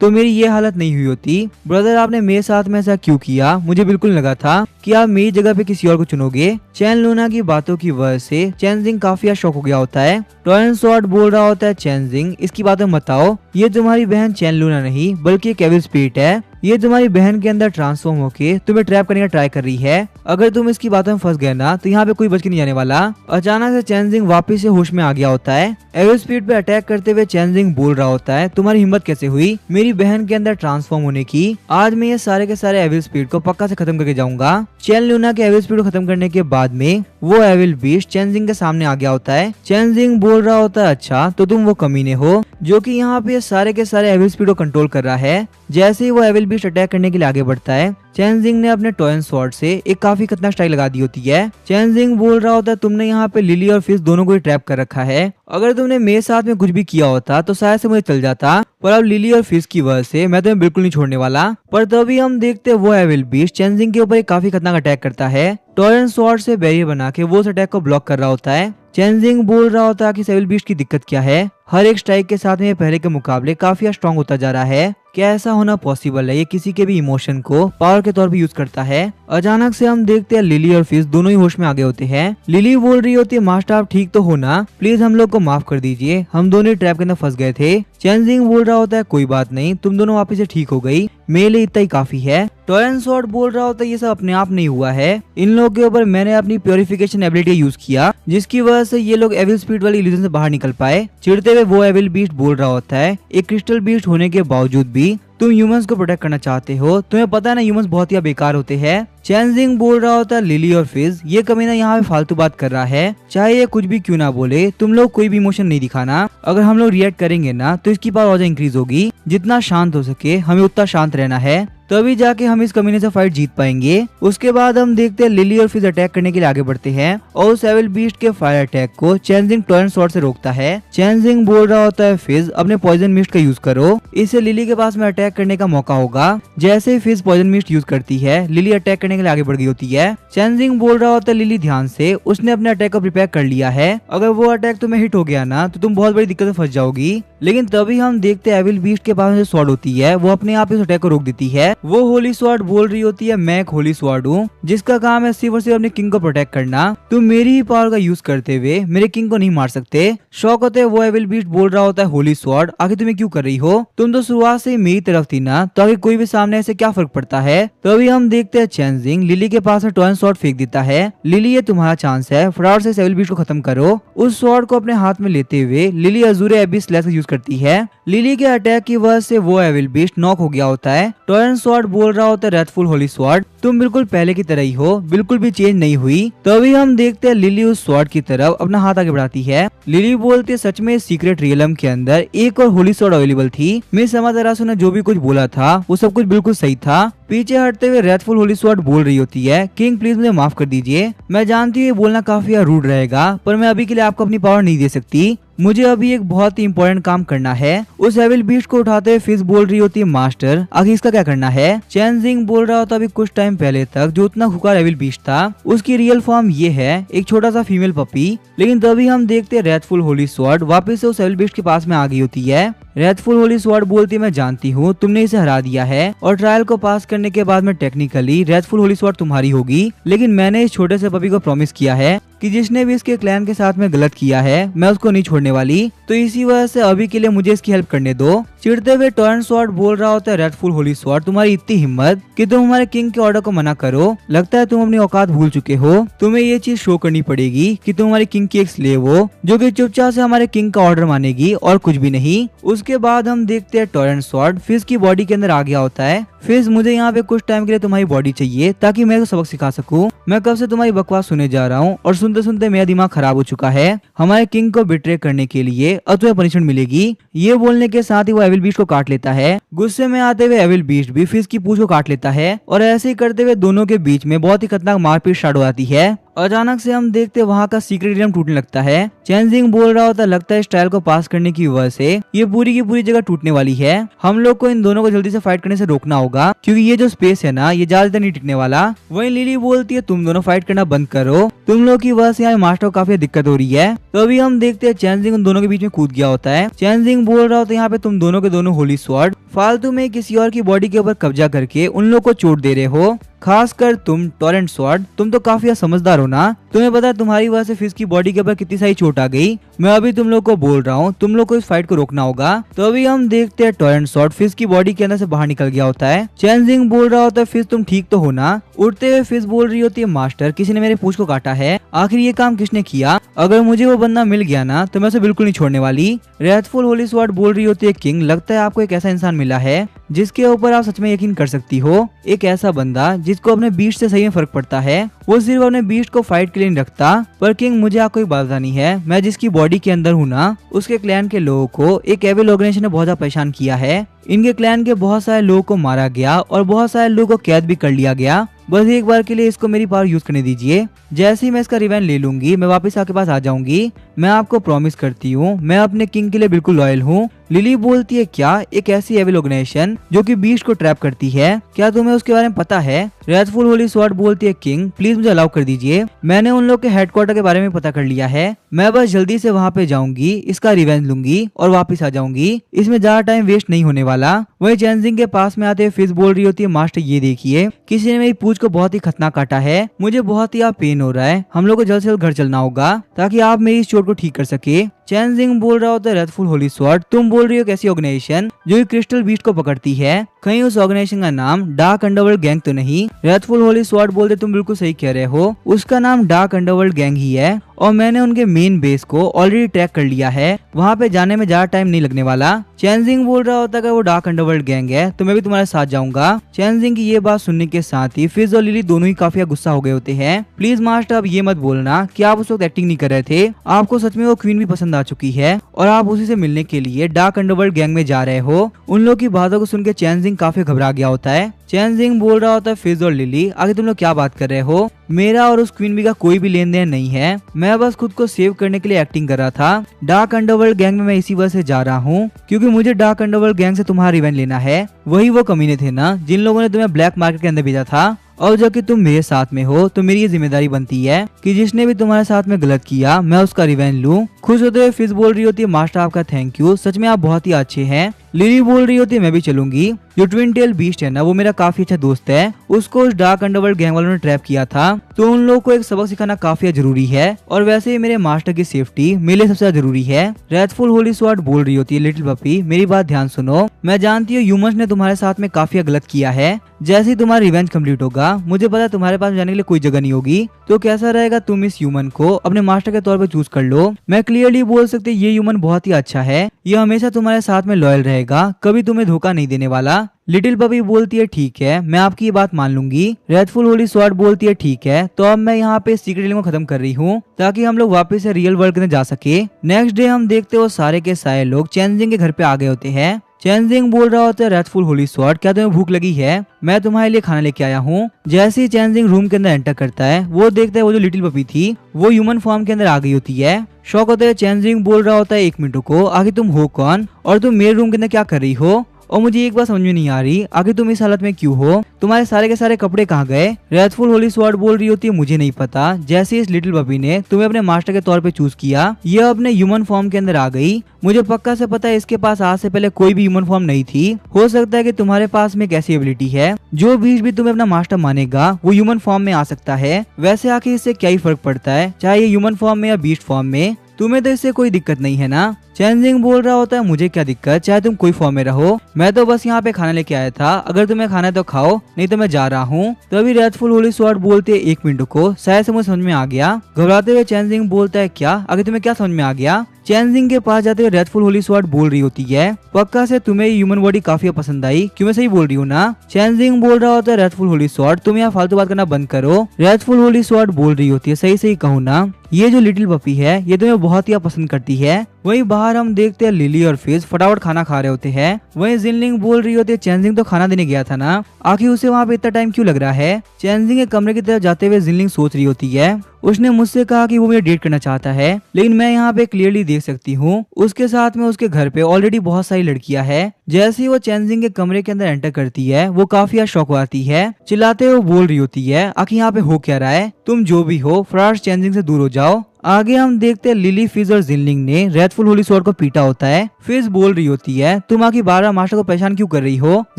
तो मेरी ये हालत नहीं हुई होती। ब्रदर आपने मेरे साथ में ऐसा क्यों किया, मुझे बिल्कुल लगा था कि आप मेरी जगह पे किसी और को चुनोगे। चैन लूना की बातों की वजह से चेनजिंग काफी शॉक हो गया होता है। टोरेंट स्वॉर्ड बोल रहा होता है चेनजिंग इसकी बातें मत आओ, ये तुम्हारी बहन चैन लूना नहीं बल्कि एक एविल स्पिरिट है, ये तुम्हारी बहन के अंदर ट्रांसफॉर्म होके तुम्हें ट्रैप करने का ट्राई कर रही है, अगर तुम इसकी बातों में फंस गए ना तो यहाँ पे कोई बच के नहीं जाने वाला। अचानक से चेनजिंग वापस से होश में आ गया होता है। एविल स्पिरिट पे अटैक करते हुए चेनजिंग बोल रहा होता है तुम्हारी हिम्मत कैसे हुई मेरी बहन के अंदर ट्रांसफॉर्म होने की, आज मैं ये सारे के सारे एविल स्पिरिट को पक्का से खत्म करके जाऊंगा। चैन लूना के एविल स्पिरिट को खत्म करने के बाद में वो एविल बीस्ट चेनजिंग के सामने आ गया होता है। चेनजिंग बोल रहा होता है अच्छा तो तुम वो कमीने हो जो कि यहाँ पे सारे के सारे एविल स्पिरिट को कंट्रोल कर रहा है। जैसे ही वो एविल बीस्ट अटैक करने के लिए आगे बढ़ता है चेनजिंग ने अपने टोरेंट स्वॉर्ड से एक काफी खतरनाक स्ट्राइक लगा दी होती है। चेनजिंग बोल रहा होता है तुमने यहाँ पे लिली और फिश दोनों को ही ट्रैप कर रखा है, अगर तुमने मेरे साथ में कुछ भी किया होता तो शायद से मुझे चल जाता, पर अब लिली और फिश की वजह से मैं तुम्हें बिल्कुल नहीं छोड़ने वाला। पर तभी हम देखते वो एविल बीस्ट चेनजिंग के ऊपर एक काफी खतरनाक अटैक करता है। टोरेंट स्वॉर्ड से बैरियर बना के वो उस अटैक को ब्लॉक कर रहा होता है। चेनजिंग बोल रहा होता है कि एविल बीस्ट की दिक्कत क्या है, हर एक स्ट्राइक के साथ में ये पहले के मुकाबले काफी स्ट्रॉन्ग होता जा रहा है, क्या ऐसा होना पॉसिबल है ये किसी के भी इमोशन को पावर के तौर पे यूज करता है। अचानक से हम देखते हैं लिली और फिश दोनों ही होश में आ गए होते हैं। लिली बोल रही होती है मास्टर आप ठीक तो हो ना, प्लीज हम लोग को माफ कर दीजिए, हम दोनों ही ट्रैप के अंदर फंस गए थे। चेनजिंग बोल रहा होता है कोई बात नहीं, तुम दोनों वापस से ठीक हो गई, मेरे लिए इतना ही काफी है। टोरेंट स्वॉर्ड बोल रहा होता है ये सब अपने आप नहीं हुआ है, इन लोगों के ऊपर मैंने अपनी प्योरिफिकेशन एबिलिटी यूज किया जिसकी वजह से ये लोग एविल स्पिरिट वाली इल्यूजन से बाहर निकल पाए। चिढ़ते हुए वो एविल बीस्ट बोल रहा होता है एक क्रिस्टल बीस्ट होने के बावजूद भी तुम ह्यूमंस को प्रोटेक्ट करना चाहते हो, तुम्हें पता है ना ह्यूमंस बहुत ही बेकार होते हैं। चेनजिंग बोल रहा होता है लिली और फिश ये कमीना यहाँ पे फालतू बात कर रहा है, चाहे ये कुछ भी क्यों ना बोले तुम लोग कोई भी इमोशन नहीं दिखाना, अगर हम लोग रिएक्ट करेंगे ना तो इसकी पावर और इंक्रीज होगी, जितना शांत हो सके हमें उतना शांत रहना है, तभी जाके हम इस कमीने से फाइट जीत पाएंगे। उसके बाद हम देखते हैं लिली और फिश अटैक करने के लिए आगे बढ़ते हैं और उस एविल बीस्ट के फायर अटैक को चेनजिंग टोरेंट स्वॉर्ड से रोकता है। चेनजिंग बोल रहा होता है फिश अपने पॉइजन मिस्ट का यूज करो, इससे लिली के पास में अटैक करने का मौका होगा। जैसे ही फिश पॉइजन मिस्ट यूज करती है लिली अटैक करने के लिए आगे बढ़ गई होती है। चेनजिंग बोल रहा होता है लिली ध्यान से, उसने अपने अटैक को प्रिपेयर कर लिया है, अगर वो अटैक तुम्हें हिट हो गया ना तो तुम बहुत बड़ी दिक्कत में फंस जाओगी। लेकिन तभी हम देखते हैं एविल बीस्ट के पास में जो स्वॉर्ड होती है वो अपने आप इस अटैक को रोक देती है। वो होली स्वॉर्ड बोल रही होती है मैं एक होली स्वॉर्ड हूँ जिसका काम है सिर्फ और सिर्फ अपने किंग को प्रोटेक्ट करना, तुम मेरी ही पावर का यूज करते हुए मेरे किंग को नहीं मार सकते। शौक होते वो एविल बीस्ट बोल रहा होता है होली स्वॉर्ड आखिर तुम्हें क्यों कर रही हो, तुम तो शुरुआत से मेरी तरफ थी ना, तो आगे कोई भी सामने ऐसे क्या फर्क पड़ता है। तभी हम देखते हैं चेनजिंग लिली के पास में टोरेंट स्वॉर्ड फेंक देता है, लिली ये तुम्हारा चांस है, फटाफट से एविल बीस्ट को खत्म करो। उस स्वॉर्ड को अपने हाथ में लेते हुए लिली अजूरे एबिस स्लैश यूज करती है। लिली के अटैक की वजह से वो एविल बीस्ट नॉक हो गया होता है। टोरेंट स्वॉर्ड बोल रहा होता है रेथफुल होली स्वॉर्ड तुम बिल्कुल पहले की तरह ही हो, बिल्कुल भी चेंज नहीं हुई। तभी हम देखते हैं लिली उस स्वॉर्ड की तरफ अपना हाथ आगे बढ़ाती है। लिली बोलती है सच में सीक्रेट रियलम के अंदर एक और होली स्वॉर्ड अवेलेबल थी, मिस अमातेरासु ने जो भी कुछ बोला था वो सब कुछ बिल्कुल सही था। पीछे हटते हुए रेथफुल होली स्वॉर्ड बोल रही होती है किंग प्लीज मुझे माफ कर दीजिए, मैं जानती हूँ ये बोलना काफी रूड रहेगा पर मैं अभी के लिए आपको अपनी पावर नहीं दे सकती, मुझे अभी एक बहुत ही इंपॉर्टेंट काम करना है। उस एविल बीस्ट को उठाते हुए फिश बोल रही होती है मास्टर आगे इसका क्या करना है। चेनजिंग बोल रहा होता अभी कुछ टाइम पहले तक जो उतना खुकार एविल बीस्ट था उसकी रियल फॉर्म ये है एक छोटा सा फीमेल पपी। लेकिन तभी हम देखते हैं रेथफुल होली स्वॉर्ड वापस से उस एविल बीस्ट के पास में आ गई होती है। रेथफुल होली स्वॉर्ड बोलती है, मैं जानती हूँ तुमने इसे हरा दिया है और ट्रायल को पास करने के बाद में टेक्निकली रेथफुल होली स्वॉर्ड तुम्हारी होगी, लेकिन मैंने इस छोटे से पपी को प्रॉमिस किया है कि जिसने भी इसके क्लैन के साथ में गलत किया है मैं उसको नहीं छोड़ने वाली, तो इसी वजह से अभी के लिए मुझे इसकी हेल्प करने दो। चिढ़ते हुए टॉरेंट स्वॉर्ड बोल रहा होता है, रेथफुल होली स्वॉर्ड तुम्हारी इतनी हिम्मत कि तुम हमारे किंग के ऑर्डर को मना करो, लगता है तुम अपनी औकात भूल चुके हो। तुम्हें ये चीज शो करनी पड़ेगी कि तुम हमारे किंग की एक स्लेव हो जो कि चुपचाप से हमारे किंग का ऑर्डर मानेगी और कुछ भी नहीं। उसके बाद हम देखते हैं टॉरेंट स्वॉर्ड फिश की बॉडी के अंदर आ गया होता है। फिश, मुझे यहाँ पे कुछ टाइम के लिए तुम्हारी बॉडी चाहिए ताकि मैं सबक सिखा सकूं। मैं कब से तुम्हारी बकवास सुने जा रहा हूँ और सुनते सुनते मेरा दिमाग खराब हो चुका है। हमारे किंग को बिट्रे करने के लिए अब तुम्हें पनिशमेंट मिलेगी। ये बोलने के साथ ही वो एविल बीस्ट को काट लेता है। गुस्से में आते हुए एविल बीस्ट भी फिश की पूंछ को काट लेता है और ऐसे ही करते हुए दोनों के बीच में बहुत ही खतरनाक मारपीट स्टार्ट हो जाती है। अचानक से हम देखते वहाँ का सीक्रेट एरियम टूटने लगता है। चेंजिंग बोल रहा होता, लगता है इस ट्रायल को पास करने की वजह से ये पूरी की पूरी जगह टूटने वाली है। हम लोग को इन दोनों को जल्दी से फाइट करने से रोकना होगा क्योंकि ये जो स्पेस है ना ये ज्यादा नहीं टिकने वाला। वहीं लिली बोलती है, तुम दोनों फाइट करना बंद करो, तुम लोग की वजह से यहाँ मास्टर को काफी दिक्कत हो रही है। तो अभी हम देखते हैं चेंजिंग उन दोनों के बीच में कूद गया होता है। चेंजिंग बोल रहा होता है, यहाँ पे तुम दोनों के दोनों होली स्वॉर्ड फालतू में किसी और की बॉडी के ऊपर कब्जा करके उन लोग को चोट दे रहे हो, खासकर तुम टॉरेंट स्वॉर्ड, तुम तो काफी समझदार हो ना। तुम्हें पता है तुम्हारी वजह से फिश की बॉडी के ऊपर कितनी सारी चोट आ गई। मैं अभी तुम लोग को बोल रहा हूँ तुम लोग को इस फाइट को रोकना होगा। तो अभी हम देखते हैं टॉरेंट स्वॉर्ड फिश की बॉडी के अंदर से बाहर निकल गया होता है। चेंजिंग बोल रहा होता है, फिश तुम ठीक तो हो ना। उठते हुए फिश बोल रही होती है, मास्टर किसी ने मेरे पूंछ को काटा है, आखिर ये काम किसने किया? अगर मुझे वो बंदा मिल गया ना तो मैं उसे बिल्कुल नहीं छोड़ने वाली। रेथफुल होली स्वॉर्ड बोल रही होती है, किंग लगता है आपको एक ऐसा इंसान मिला है जिसके ऊपर आप सच में यकीन कर सकती हो। एक ऐसा बंदा जिसको अपने बीस्ट से सही में फर्क पड़ता है। वो सिर्फ अपने बीस्ट को फाइट के लिए नहीं रखता। पर किंग मुझे आपको एक बात बतानी है, मैं जिसकी बॉडी के अंदर हूँ ना उसके क्लैन के लोगों को एक एविल ऑर्गेनाइजेशन ने बहुत ज्यादा परेशान किया है। इनके क्लैन के बहुत सारे लोगों को मारा गया और बहुत सारे लोगों को कैद भी कर लिया गया। बस एक बार के लिए इसको मेरी पावर यूज करने दीजिए। जैसे ही मैं इसका रिवेंज ले लूंगी मैं वापस आपके पास आ जाऊंगी। मैं आपको प्रॉमिस करती हूँ मैं अपने किंग के लिए बिल्कुल लॉयल हूँ। लिली बोलती है, क्या एक ऐसी एविल ऑर्गेनाइजेशन जो कि बीस्ट को ट्रैप करती है, क्या तुम्हें उसके बारे में पता है? रेथफुल होली स्वॉर्ड बोलती है, किंग प्लीज मुझे अलाउ कर दीजिए, मैंने उन लोग के हेडक्वार्टर के बारे में पता कर लिया है। मैं बस जल्दी से वहाँ पे जाऊंगी, इसका रिवेंज लूंगी और वापस आ जाऊंगी। इसमें ज्यादा टाइम वेस्ट नहीं होने वाला। वही चेंजिंग के पास में आते हुए फिश बोल रही होती है, मास्टर ये देखिए किसी ने मेरी पूंछ को बहुत ही खतरनाक काटा है, मुझे बहुत ही पेन हो रहा है, हम लोग को जल्द से जल्द घर चलना होगा ताकि आप मेरी इस चोट को ठीक कर सके। चेंजिंग बोल रहा होता है, रेथफुल होली स्वॉर्ड तुम बोल रही हो कैसी ऑर्गेनाइजेशन जो क्रिस्टल बीस्ट को पकड़ती है, कहीं उस ऑर्गेनाइजेशन का नाम डार्क अंडरवर्ल्ड गैंग तो नहीं? रेथफुल होली स्वॉर्ड बोलते, तुम बिल्कुल सही कह रहे हो, उसका नाम डार्क अंडरवर्ल्ड गैंग ही है और मैंने उनके मेन बेस को ऑलरेडी ट्रैक कर लिया है, वहाँ पे जाने में ज्यादा टाइम नहीं लगने वाला। चेंजिंग बोल रहा होता है, वो डार्क अंडरवर्ल्ड गैंग है तो मैं भी तुम्हारे साथ जाऊंगा। चेंजिंग की ये बात सुनने के साथ ही फिज और लिली दोनों ही काफी गुस्सा हो गए होते हैं। प्लीज मास्टर अब ये मत बोलना कि आप उस वक्त एक्टिंग नहीं कर रहे थे, आपको सच में वो क्वीन भी पसंद आ चुकी है और आप उसी से मिलने के लिए डार्क अंडरवर्ल्ड गैंग में जा रहे हो। उन लोग की बातों को सुन के चेंजिंग काफी घबरा गया होता है। चेंजिंग बोल रहा होता है, फिज और लिली आगे तुम लोग क्या बात कर रहे हो, मेरा और उस क्वीन बी का कोई भी लेन देन नहीं है, मैं बस खुद को सेव करने के लिए एक्टिंग कर रहा था। डार्क अंडरवर्ल्ड गैंग में मैं इसी वजह से जा रहा हूँ क्योंकि मुझे डार्क अंडरवर्ल्ड गैंग से तुम्हारा रिवेंज लेना है। वही वो कमीने थे ना जिन लोगों ने तुम्हें ब्लैक मार्केट के अंदर भेजा था, और जबकि तुम मेरे साथ में हो तो मेरी ये जिम्मेदारी बनती है कि जिसने भी तुम्हारे साथ में गलत किया मैं उसका रिवेंज लूं। खुश होते हुए फिज बोल रही होती है, मास्टर आपका थैंक यू, सच में आप बहुत ही अच्छे हैं। लिली बोल रही होती है, मैं भी चलूंगी, जो ट्विन टेल बीस्ट है ना वो मेरा काफी अच्छा दोस्त है, उसको उस डार्क अंडरवर्ल्ड गैंग वालों ने ट्रैप किया था, तो उन लोगों को एक सबक सिखाना काफी जरूरी है और वैसे ही मेरे मास्टर की सेफ्टी मेरे लिए सबसे जरूरी है। रेथफुल होली स्वॉर्ड बोल रही होती है, लिटिल पपी मेरी बात ध्यान सुनो, मैं जानती हूँ ह्यूमंस ने तुम्हारे साथ में काफी गलत किया है, जैसे ही तुम्हारा रिवेंज कंप्लीट होगा मुझे पता है तुम्हारे पास जाने के लिए कोई जगह नहीं होगी, तो कैसा रहेगा तुम इस ह्यूमन को अपने मास्टर के तौर पे चूज कर लो। मैं क्लियरली बोल सकती ये ह्यूमन बहुत ही अच्छा है, ये हमेशा तुम्हारे साथ में लॉयल रहेगा, कभी तुम्हें धोखा नहीं देने वाला। लिटिल पपी बोलती है, ठीक है मैं आपकी ये बात मान लूंगी। रेथफुल होली स्वॉर्ड बोलती है, ठीक है तो अब मैं यहाँ पे सीक्रेट लिंक को खत्म कर रही हूँ ताकि हम लोग वापस से रियल वर्ल्ड में जा सके। नेक्स्ट डे हम देखते हो सारे के सारे लोग चेंजिंग के घर पे आ गए होते हैं। चेंजिंग बोल रहा होता है, रेथफुल होली स्वॉर्ड क्या तुम्हें भूख लगी है, मैं तुम्हारे लिए खाना लेके आया हूँ। जैसे ही चेंजिंग रूम के अंदर एंटर करता है वो देखता है वो जो लिटिल पपी थी वो ह्यूमन फॉर्म के अंदर आ गई होती है। शॉक होते हुए चेंजिंग बोल रहा होता है, एक मिनट को आगे तुम हो कौन और तुम मेरे रूम के अंदर क्या कर रही हो, और मुझे एक बात समझ में नहीं आ रही, आखिर तुम इस हालत में क्यों हो? तुम्हारे सारे के सारे कपड़े कहाँ गए? रेथफुल होली स्वॉर्ड बोल रही होती है, मुझे नहीं पता। जैसे इस लिटिल बबी ने तुम्हें अपने मास्टर के तौर पे चूज किया, यह अपने ह्यूमन फॉर्म के अंदर आ गई। मुझे पक्का से पता है इसके पास आज से पहले कोई भी ह्यूमन फॉर्म नहीं थी। हो सकता है कि तुम्हारे पास में एक ऐसी एबिलिटी है जो बीच भी तुम्हें अपना मास्टर मानेगा वो ह्यूमन फॉर्म में आ सकता है। वैसे आखिर इससे क्या ही फर्क पड़ता है, चाहे ये ह्यूमन फॉर्म में या बीस्ट फॉर्म में? तुम्हें तो इससे कोई दिक्कत नहीं है ना? चेंजिंग बोल रहा होता है, मुझे क्या दिक्कत, चाहे तुम कोई फॉर्म में रहो। मैं तो बस यहाँ पे खाना लेके आया था, अगर तुम्हें खाना है तो खाओ, नहीं तो मैं जा रहा हूँ। तभी रेथफुल होली स्वॉर्ड बोलते 1 मिनट को, शायद से मुझे समझ में आ गया। घबराते हुए चेंजिंग बोलता है, क्या आगे तुम्हें क्या समझ में आ गया? चेंजिंग के पास जाते हुए रेथफुल होली स्वॉर्ड बोल रही होती है, पक्का से तुम्हें ह्यूमन बॉडी काफी पसंद आई, क्यों मैं सही बोल रही हूँ ना? चेंजिंग बोल रहा होता है, रेथफुल होली स्वॉर्ड तुम यहाँ फालतू बात करना बंद करो। रेथफुल होली स्वॉर्ड बोल रही होती है, सही सही कहूँ ना, ये जो लिटिल पपी है ये तुम्हें बहुत ही पसंद करती है। वहीं बाहर हम देखते हैं लिली और फिज फटाफट खाना खा रहे होते हैं। वहीं जिनलिंग बोल रही होती है, चेंजिंग तो खाना देने गया था ना, आखिर उसे वहाँ पे इतना टाइम क्यों लग रहा है? चेंजिंग के कमरे की तरफ जाते हुए जिनलिंग सोच रही होती है, उसने मुझसे कहा कि वो मुझे डेट करना चाहता है, लेकिन मैं यहाँ पे क्लियरली देख सकती हूँ उसके साथ में उसके घर पे ऑलरेडी बहुत सारी लड़कियां हैं। जैसे ही वो चेंजिंग के कमरे के अंदर एंटर करती है वो काफी शौक आती है, चिल्लाते हुए बोल रही होती है, आखिर यहाँ पे हो क्या रहा है? तुम जो भी हो फटाफट चेंजिंग से दूर हो जाओ। आगे हम देखते हैं लिली, फिज और जिनलिंग ने रेथफुल होली स्वॉर्ड को पीटा होता है। फिज बोल रही होती है, तुम आखिर बार-बार मास्टर को परेशान क्यों कर रही हो?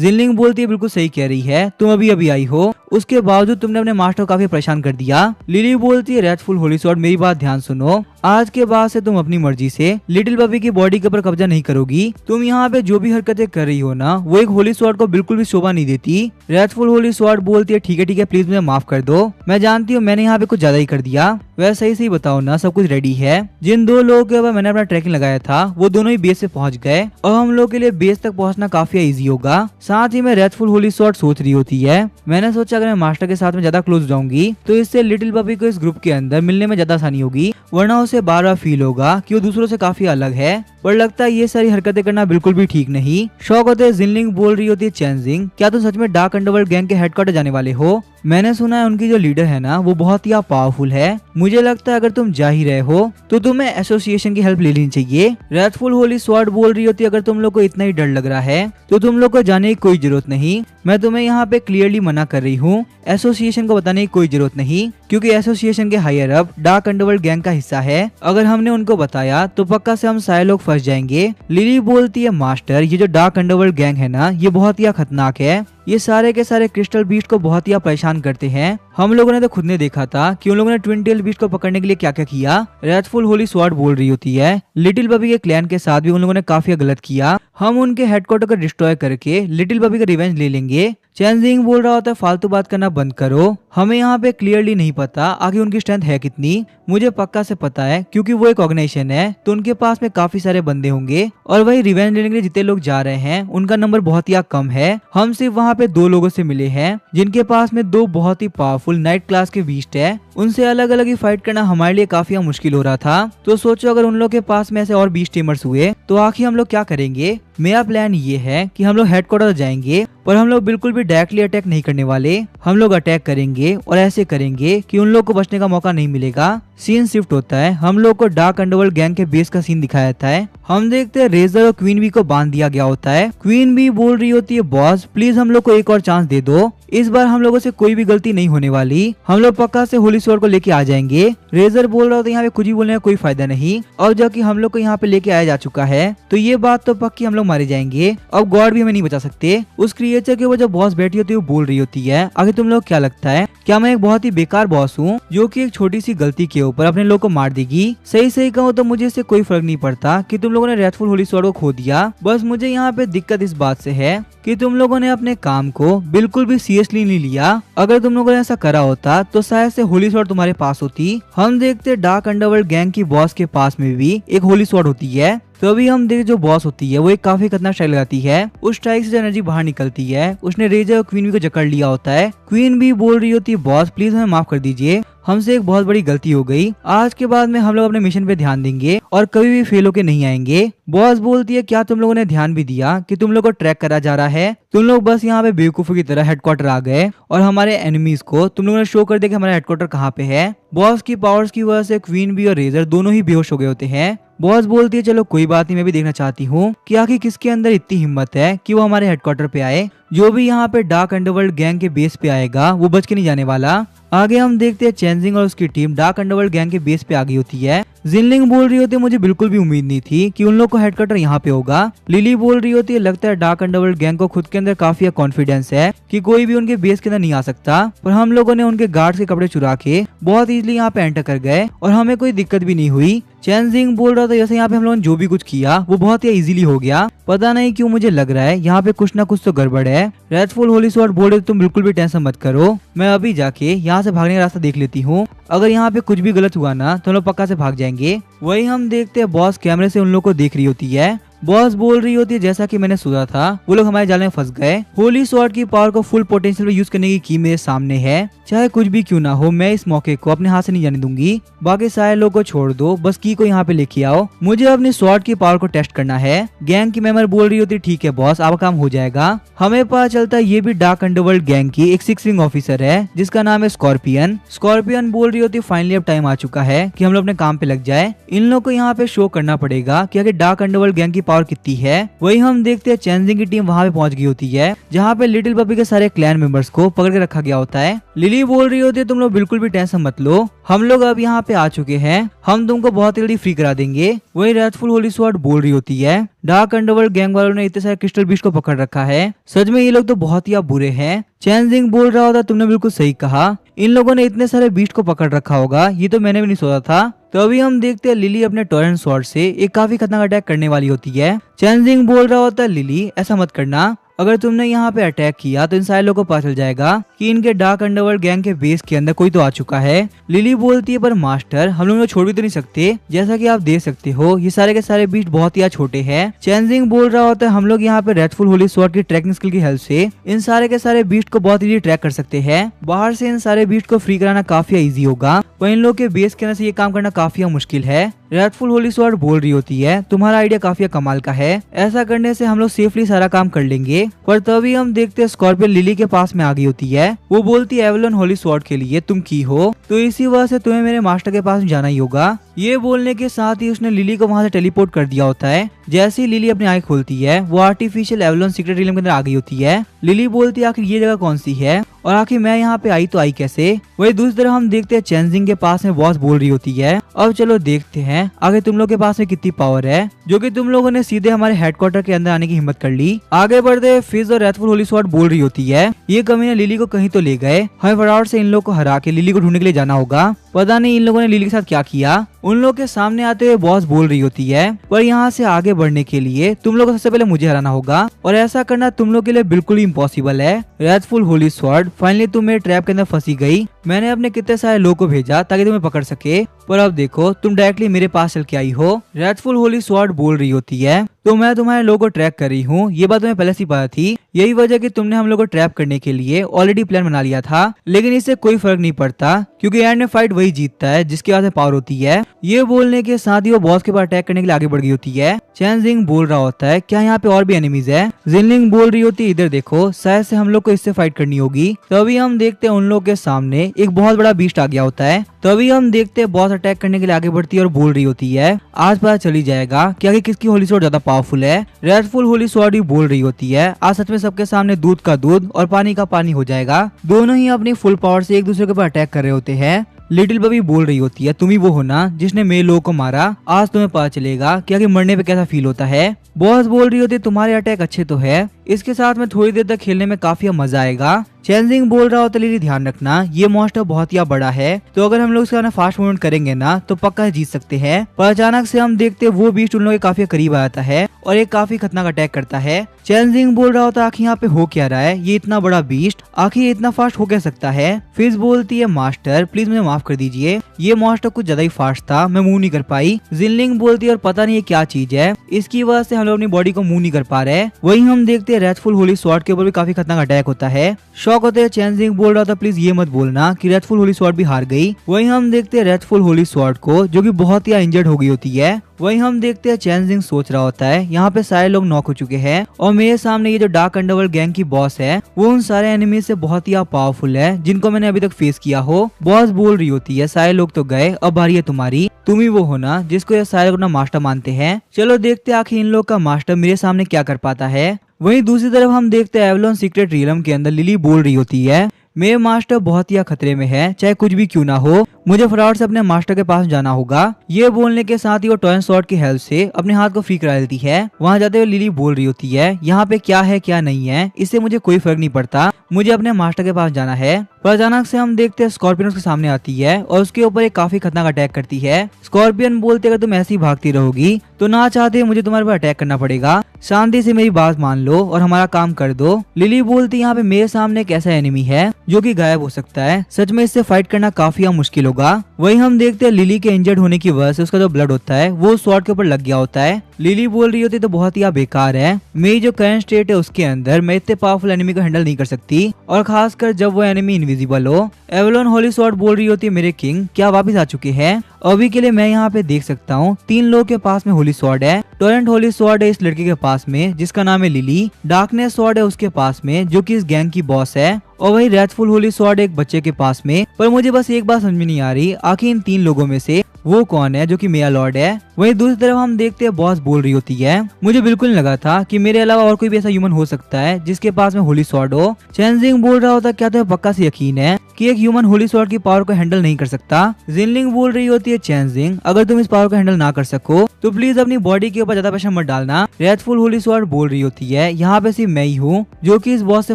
जिनलिंग बोलती है, बिल्कुल सही कह रही है, तुम अभी अभी आई हो, उसके बावजूद तुमने अपने मास्टर को काफी परेशान कर दिया। लिली बोलती है, रेथफुल होली स्वॉर्ड मेरी बात ध्यान सुनो, आज के बाद से तुम अपनी मर्जी से लिटिल बबी की बॉडी के ऊपर कब्जा नहीं करोगी। तुम यहाँ पे जो भी हरकतें कर रही हो ना, वो एक होली स्वॉर्ड को बिल्कुल भी शोभा नहीं देती। रेथफुल होली स्वॉर्ड बोलती है, ठीक है प्लीज मुझे माफ कर दो, मैं जानती हूँ मैंने यहाँ पे कुछ ज्यादा ही कर दिया। वैसे सही बताओ ना, सब कुछ रेडी है? जिन 2 लोगों के ऊपर मैंने अपना ट्रैकिंग लगाया था वो दोनों ही बेस से पहुंच गए और हम लोग के लिए बेस तक पहुंचना काफी इजी होगा। साथ ही में रेथफुल होली स्वॉर्ड सोच रही होती है, मैंने सोचा अगर मैं मास्टर के साथ में ज्यादा क्लोज जाऊंगी तो इससे लिटिल बबी को इस ग्रुप के अंदर मिलने में ज्यादा आसानी होगी, वरना उसे बार बार फील होगा कि वो दूसरों से काफी अलग है। पर लगता है ये सारी हरकतें करना बिल्कुल भी ठीक नहीं। शौक होते जिनलिंग बोल रही होती है, चेंजिंग क्या तुम सच में डार्क अंडरवर्ल्ड गैंग के हेडक्वार्टर जाने वाले हो? मैंने सुना है उनकी जो लीडर है ना वो बहुत ही पावरफुल है, मुझे लगता है अगर तुम जा ही रहे हो तो तुम्हें एसोसिएशन की हेल्प ले लेनी चाहिए। रेथफुल होली स्वॉर्ड बोल रही होती है, अगर तुम लोग को इतना ही डर लग रहा है तो तुम लोग को जाने की कोई जरूरत नहीं, मैं तुम्हें यहाँ पे क्लियरली मना कर रही हूँ, एसोसिएशन को बताने की कोई जरूरत नहीं, क्योंकि एसोसिएशन के higher up dark underworld gang का हिस्सा है, अगर हमने उनको बताया तो पक्का से हम सारे लोग फंस जाएंगे। लिली बोलती है, मास्टर ये जो डार्क अंडरवर्ल्ड गैंग है ना ये बहुत ही खतरनाक है, ये सारे के सारे क्रिस्टल बीस्ट को बहुत ही परेशान करते हैं। हम लोगों ने तो खुद ने देखा था कि उन लोगों ने ट्विन टेल बीस्ट को पकड़ने के लिए क्या क्या किया। रेथफुल होली स्वॉर्ड बोल रही होती है, लिटिल बबी के क्लैन के साथ भी उन लोगों ने काफी गलत किया, हम उनके हेडक्वार्टर को डिस्ट्रॉय करके लिटिल बबी का रिवेंज ले लेंगे। चेंजिंग बोल रहा होता है, फालतू बात करना बंद करो, हमें यहाँ पे क्लियरली नहीं पता आगे उनकी स्ट्रेंथ है कितनी, मुझे पक्का से पता है क्योंकि वो एक ऑर्गेनाइजेशन है तो उनके पास में काफी सारे बंदे होंगे और वही रिवेंज लेने के लिए जितने लोग जा रहे हैं उनका नंबर बहुत ही कम है। हम सिर्फ वहाँ पे 2 लोगों से मिले हैं जिनके पास में 2 बहुत ही पावरफुल नाइट क्लास के बीस्ट है, उनसे अलग अलग ही फाइट करना हमारे लिए काफी मुश्किल हो रहा था। तो सोचो अगर उन लोग के पास में ऐसे और बीस्ट टीमर्स हुए तो आखिर हम लोग क्या करेंगे? मेरा प्लान ये है कि हम लोग हेडक्वार्टर जाएंगे पर हम लोग बिल्कुल भी डायरेक्टली अटैक नहीं करने वाले, हम लोग अटैक करेंगे और ऐसे करेंगे कि उन लोग को बचने का मौका नहीं मिलेगा। सीन शिफ्ट होता है, हम लोग को डार्क अंडरवर्ल्ड गैंग के बेस का सीन दिखाया जाता है। हम देखते हैं रेजर और क्वीन बी को बांध दिया गया होता है। क्वीन बी बोल रही होती है, बॉस प्लीज हम लोग को एक और चांस दे दो, इस बार हम लोगों से कोई भी गलती नहीं होने वाली, हम लोग पक्का से होली स्वॉर्ड को लेके आ जाएंगे। रेजर बोल रहा होता है, यहाँ पे कुछ भी बोलने का कोई फायदा नहीं, और जबकि हम लोग को यहाँ पे लेके आया जा चुका है तो ये बात तो पक्की हम लोग मारे जाएंगे, अब गॉड भी हमें नहीं बचा सकते। उस क्रिएचर के ऊपर जो बॉस बैठी होती है वो बोल रही होती है, आगे तुम लोग क्या लगता है क्या मैं एक बहुत ही बेकार बॉस हूँ जो कि एक छोटी सी गलती के ऊपर अपने लोग को मार देगी? सही सही कहूँ तो मुझे इससे कोई फर्क नहीं पड़ता कि तुम लोगों ने रेथफुल होली स्वॉर्ड को खो दिया, बस मुझे यहाँ पे दिक्कत इस बात से है कि तुम लोगों ने अपने काम को बिल्कुल भी सीरियसली नहीं लिया। अगर तुम लोगों ने ऐसा करा होता तो शायद से होली स्वॉर्ड तुम्हारे पास होती। हम देखते डार्क अंडरवर्ल्ड गैंग की बॉस के पास में भी एक होली स्वॉर्ड होती है, तो अभी हम देख जो बॉस होती है वो एक काफी खतरनाक स्ट्राइक लगाती है, उस स्ट्राइक से जो एनर्जी बाहर निकलती है उसने रेजर और क्वीन बी को जकड़ लिया होता है। क्वीन बी बोल रही होती है, बॉस प्लीज हमें माफ कर दीजिए, हमसे एक बहुत बड़ी गलती हो गई। आज के बाद में हम लोग अपने मिशन पे ध्यान देंगे और कभी भी फेल होके नहीं आएंगे। बॉस बोलती है क्या तुम लोगों ने ध्यान भी दिया कि तुम लोग को ट्रैक करा जा रहा है? तुम लोग बस यहाँ पे बेवकूफों की तरह हेडक्वार्टर आ गए और हमारे एनिमीज को तुम लोगों ने शो कर दिया कि हमारा हेडक्वार्टर कहाँ पे है। बॉस की पावर्स की वजह से क्वीन बी और रेजर दोनों ही बेहोश हो गए होते हैं। बॉस बोलती है चलो कोई बात नहीं, मैं भी देखना चाहती हूँ कि आखिर किसके अंदर इतनी हिम्मत है कि वो हमारे हेडक्वार्टर पे आए। जो भी यहाँ पे डार्क अंडरवर्ल्ड गैंग के बेस पे आएगा वो बच के नहीं जाने वाला। आगे हम देखते हैं चेंजिंग और उसकी टीम डार्क अंडरवर्ल्ड गैंग के बेस पे आ गई होती है। जिनलिंग बोल रही होती है मुझे बिल्कुल भी उम्मीद नहीं थी कि उन लोग को हेडक्वार्टर यहाँ पे होगा। लिली बोल रही होती है लगता है डार्क अंडरवर्ल्ड गैंग को खुद के अंदर काफी कॉन्फिडेंस है कि कोई भी उनके बेस के अंदर नहीं आ सकता, पर हम लोगों ने उनके गार्ड्स के कपड़े चुरा के बहुत इजीली यहाँ पे एंटर कर गए और हमें कोई दिक्कत भी नहीं हुई। चेंजिंग बोल रहा था जैसे यहाँ पे हम लोगों ने जो भी कुछ किया वो बहुत ही इजीली हो गया। पता नहीं क्यों मुझे लग रहा है यहाँ पे कुछ ना कुछ तो गड़बड़ है। रेडफुल होली स्वॉर्ड बोल रहे तुम बिल्कुल भी टेंशन मत करो, मैं अभी जाके यहाँ से भागने का रास्ता देख लेती हूँ। अगर यहाँ पे कुछ भी गलत हुआ ना तो हम लोग पक्का से भाग जाएंगे। वही हम देखते हैं बॉस कैमरे से उन लोग को देख रही होती है। बॉस बोल रही होती है जैसा कि मैंने सोचा था वो लोग हमारे जाल में फंस गए। होली स्वॉर्ड की पावर को फुल पोटेंशियल में यूज करने की की मेरे सामने है। चाहे कुछ भी क्यों ना हो मैं इस मौके को अपने हाथ से नहीं जाने दूंगी। बाकी सारे लोगों को छोड़ दो, बस की को यहाँ पे लेके आओ, मुझे अपनी स्वॉर्ड की पावर को टेस्ट करना है। गैंग की मेंबर बोल रही होती ठीक है बॉस आपका काम हो जाएगा। हमें पता चलता है ये भी डार्क अंडरवर्ल्ड गैंग की एक 6 रिंग ऑफिसर है जिसका नाम है स्कॉर्पियन। स्कॉर्पियन बोल रही होती फाइनली अब टाइम आ चुका है कि हम लोग अपने काम पे लग जाए। इन लोग को यहाँ पे शो करना पड़ेगा कि आगे डार्क अंडरवर्ल्ड गैंग की पावर कितनी है। वही हम देखते हैं चेंजिंग की टीम वहाँ पे पहुंच गई होती है जहाँ पे लिटिल पपी के सारे क्लैन मेंबर्स को पकड़ के रखा गया होता है। लिली बोल रही होती है तुम लोग बिल्कुल भी टेंशन मत लो, हम लोग अब यहाँ पे आ चुके हैं, हम तुमको बहुत जल्दी फ्री करा देंगे। वही रेडफुल होली स्वॉर्ड बोल रही होती है डार्क अंडरवर्ल्ड गैंग वालों ने इतने सारे क्रिस्टल बीस्ट को पकड़ रखा है, सच में ये लोग तो बहुत ही बुरे हैं। चेंजिंग बोल रहा होता तुमने बिल्कुल सही कहा, इन लोगों ने इतने सारे बीस्ट को पकड़ रखा होगा ये तो मैंने भी नहीं सोचा था। तो अभी हम देखते हैं लिली अपने टॉरेंट स्वॉर्ड से एक काफी खतरनाक अटैक करने वाली होती है। चेंजिंग बोल रहा होता है लिली ऐसा मत करना, अगर तुमने यहाँ पे अटैक किया तो इन सारे लोगों को पता चल जाएगा कि इनके डार्क अंडरवर्ल्ड गैंग के बेस के अंदर कोई तो आ चुका है। लिली बोलती है पर मास्टर हम लोग छोड़ भी तो नहीं सकते, जैसा कि आप देख सकते हो ये सारे के सारे बीस्ट बहुत ही छोटे हैं। चेंजिंग बोल रहा होता है हम लोग यहाँ पे रेडफुल होली स्वॉर्ड की ट्रैकिंग स्किल की हेल्प से इन सारे के सारे बीस्ट को बहुत इजी ट्रैक कर सकते हैं। बाहर से इन सारे बीस्ट को फ्री कराना काफी इजी होगा, पर इन लोग के बेस के अंदर से ये काम करना काफी मुश्किल है। रेडफुल होली स्वॉर्ड बोल रही होती है तुम्हारा आइडिया काफी कमाल का है, ऐसा करने से हम लोग सेफली सारा काम कर लेंगे। पर तभी हम देखते हैं स्कॉर्पियन लिली के पास में आ गई होती है। वो बोलती है एवलन होली स्वॉर्ड के लिए तुम की हो तो इसी वजह से तुम्हें मेरे मास्टर के पास जाना ही होगा। ये बोलने के साथ ही उसने लिली को वहां से टेलीपोर्ट कर दिया होता है। जैसे ही लिली अपनी आंख खोलती है वो आर्टिफिशियल एवलन सीक्रेट रियल्म के अंदर आ गई होती है। लिली बोलती है आखिर ये जगह कौन सी है और आखिर मैं यहाँ पे आई तो आई कैसे। वही दूसरी तरफ हम देखते हैं चेंजिंग के पास में बॉस बोल रही होती है अब चलो देखते हैं आगे तुम लोग के पास में कितनी पावर है, जो कि तुम लोगों ने सीधे हमारे हेडक्वार्टर के अंदर आने की हिम्मत कर ली। आगे बढ़ते फिज और रेडफुल होली स्वॉर्ड बोल रही होती है ये कमीने लिली को कहीं तो ले गए, हमें फटाफट से इन लोग को हरा के लिली को ढूंढने के लिए जाना होगा। पता नहीं इन लोगों ने लिली के साथ क्या किया। उन लोग के सामने आते हुए बॉस बोल रही होती है पर यहाँ से आगे बढ़ने के लिए तुम लोग को सबसे पहले मुझे हराना होगा और ऐसा करना तुम लोग के लिए बिल्कुल ही इम्पॉसिबल है। रेडफुल होली स्वॉर्ड फाइनली तुम मेरे ट्रैप के अंदर फंसी गई। मैंने अपने कितने सारे लोगों को भेजा ताकि तुम्हें पकड़ सके, पर अब देखो तुम डायरेक्टली मेरे पास चल के आई हो। रेडफुल होली स्वॉर्ड बोल रही होती है तो मैं तुम्हारे लोगों को ट्रैप कर रही हूँ, ये बात तुम्हें पहले से पता थी, यही वजह कि तुमने हम लोग को ट्रैप करने के लिए ऑलरेडी प्लान बना लिया था। लेकिन इससे कोई फर्क नहीं पड़ता क्योंकि एंड में फाइट वही जीतता है जिसके पास पावर होती है। ये बोलने के साथ ही वो बॉस के पास अटैक करने के लिए आगे बढ़ गई होती है। चेंजिंग बोल रहा होता है क्या यहाँ पे और भी एनिमीज है। जिनलिंग बोल रही होती है इधर देखो शायद से हम लोग को इससे फाइट करनी होगी। तभी हम देखते हैं उन लोग के सामने एक बहुत बड़ा बीस्ट आ गया होता है। तभी हम देखते हैं बॉस अटैक करने के लिए आगे बढ़ती है और बोल रही होती है आज पता चली जाएगा कि आगे किसकी होली स्वॉर्ड ज्यादा पावरफुल है। रेडफुल होली स्वॉर्ड ही बोल रही होती है आज सच में सबके सामने दूध का दूध और पानी का पानी हो जाएगा। दोनों ही अपनी फुल पावर से एक दूसरे के ऊपर अटैक कर रहे होते हैं। लिटिल बबी बोल रही होती है तुम ही वो हो ना जिसने मेरे लोगों को मारा, आज तुम्हें पता चलेगा कि आगे मरने पे कैसा फील होता है। बॉस बोल रही होती है तुम्हारे अटैक अच्छे तो है, इसके साथ में थोड़ी देर तक खेलने में काफी मजा आएगा। चेंजिंग बोल रहा होता लिली ध्यान रखना ये मॉन्स्टर बहुत ही बड़ा है, तो अगर हम लोग इसका फास्ट मूवमेंट करेंगे ना तो पक्का जीत सकते हैं। पर अचानक से हम देखते वो बीस्ट उन लोगों के काफी करीब आता है और एक काफी खतरनाक अटैक करता है। चेंजिंग बोल रहा होता आखिर यहाँ पे हो क्या रहा है, ये इतना बड़ा बीस्ट आखिर इतना फास्ट हो क्या सकता है। फिज बोलती है मास्टर प्लीज मुझे माफ कर दीजिए, ये मॉन्स्टर कुछ ज्यादा ही फास्ट था, मैं मूव नहीं कर पाई। जिनलिंग बोलती है और पता नहीं ये क्या चीज है, इसकी वजह से हम लोग अपनी बॉडी को मूव नहीं कर पा रहे। वही हम देखते हैं रेडफुल होली स्वॉर्ड के ऊपर भी काफी खतरनाक अटैक होता है। शौक होते हैं चेंजिंग बोल रहा था प्लीज ये मत बोलना कि रेथफुल होली स्वॉर्ड भी हार गई। वहीं हम देखते हैं रेथफुल होली स्वॉर्ड को जो कि बहुत ही इंजर्ड हो गई होती है। वहीं हम देखते हैं चेंजिंग सोच रहा होता है यहाँ पे सारे लोग नॉक हो चुके हैं और मेरे सामने ये जो डार्क अंडरवर्ल्ड गैंग की बॉस है वो उन सारे एनिमी से बहुत ही पावरफुल है जिनको मैंने अभी तक फेस किया हो। बॉस बोल रही होती है सारे लोग तो गए, अब बारी है तुम्हारी, तुम ही वो हो ना जिसको ये सारे लोग अपना मास्टर मानते हैं। चलो देखते हैं आखिर इन लोग का मास्टर मेरे सामने क्या कर पाता है। वहीं दूसरी तरफ हम देखते हैं एवलॉन सीक्रेट रियलम के अंदर लिली बोल रही होती है मेरे मास्टर बहुत ही खतरे में है, चाहे कुछ भी क्यों ना हो मुझे फटाफट से अपने मास्टर के पास जाना होगा। ये बोलने के साथ ही वो टॉयन स्वॉर्ड की हेल्प से अपने हाथ को फ्री करा देती है। वहाँ जाते हुए लिली बोल रही होती है यहाँ पे क्या है क्या नहीं है इससे मुझे कोई फर्क नहीं पड़ता, मुझे अपने मास्टर के पास जाना है। पर अचानक से हम देखते हैं स्कॉर्पियन उसके सामने आती है और उसके ऊपर एक काफी खतरनाक अटैक करती है। स्कॉर्पियन बोलते अगर तुम ऐसी ही भागती रहोगी तो ना चाहते मुझे तुम्हारे पर अटैक करना पड़ेगा, शांति से मेरी बात मान लो और हमारा काम कर दो। लिली बोलती यहाँ पे मेरे सामने एक ऐसा एनिमी है जो कि गायब हो सकता है, सच में इससे फाइट करना काफी मुश्किल होगा। वहीं हम देखते हैं लिली के इंजर्ड होने की वजह से उसका जो ब्लड होता है वो स्वॉर्ड के ऊपर लग गया होता है। लिली बोल रही होती तो बहुत ही बेकार है, मेरी जो करंट स्टेट है उसके अंदर मैं इतने पावरफुल एनिमी को हैंडल नहीं कर सकती और खासकर जब वो एनिमी इनविजिबल हो। एवलॉन होली स्वॉर्ड बोल रही होती है मेरे किंग क्या वापस आ चुके हैं, अभी के लिए मैं यहाँ पे देख सकता हूँ 3 लोगों के पास में होली स्वॉर्ड है। टोरेंट होली स्वॉर्ड है इस लड़की के पास में जिसका नाम है लिली, डार्कनेस स्वॉर्ड है उसके पास में जो कि इस गैंग की बॉस है और वही रेथफुल होली स्वॉर्ड एक बच्चे के पास में। पर मुझे बस एक बात समझ में नहीं आ रही आखिर इन 3 लोगों में से वो कौन है जो कि मेरा लॉर्ड है। वहीं दूसरी तरफ हम देखते हैं बॉस बोल रही होती है मुझे बिल्कुल नहीं लगा था कि मेरे अलावा और कोई भी ऐसा ह्यूमन हो सकता है जिसके पास में होली स्वॉर्ड हो। चेंजिंग बोल रहा होता क्या तुम्हें पक्का से यकीन है कि एक ह्यूमन होली स्वॉर्ड की पावर को हैंडल नहीं कर सकता। जिनलिंग बोल रही होती है चेंजिंग अगर तुम इस पावर को हैंडल ना कर सको तो प्लीज अपनी बॉडी के ऊपर ज्यादा प्रेशर मत डालना। रेथफुल होली स्वॉर्ड बोल रही होती है यहाँ पे सिर्फ मैं ही हूँ जो कि इस बॉस से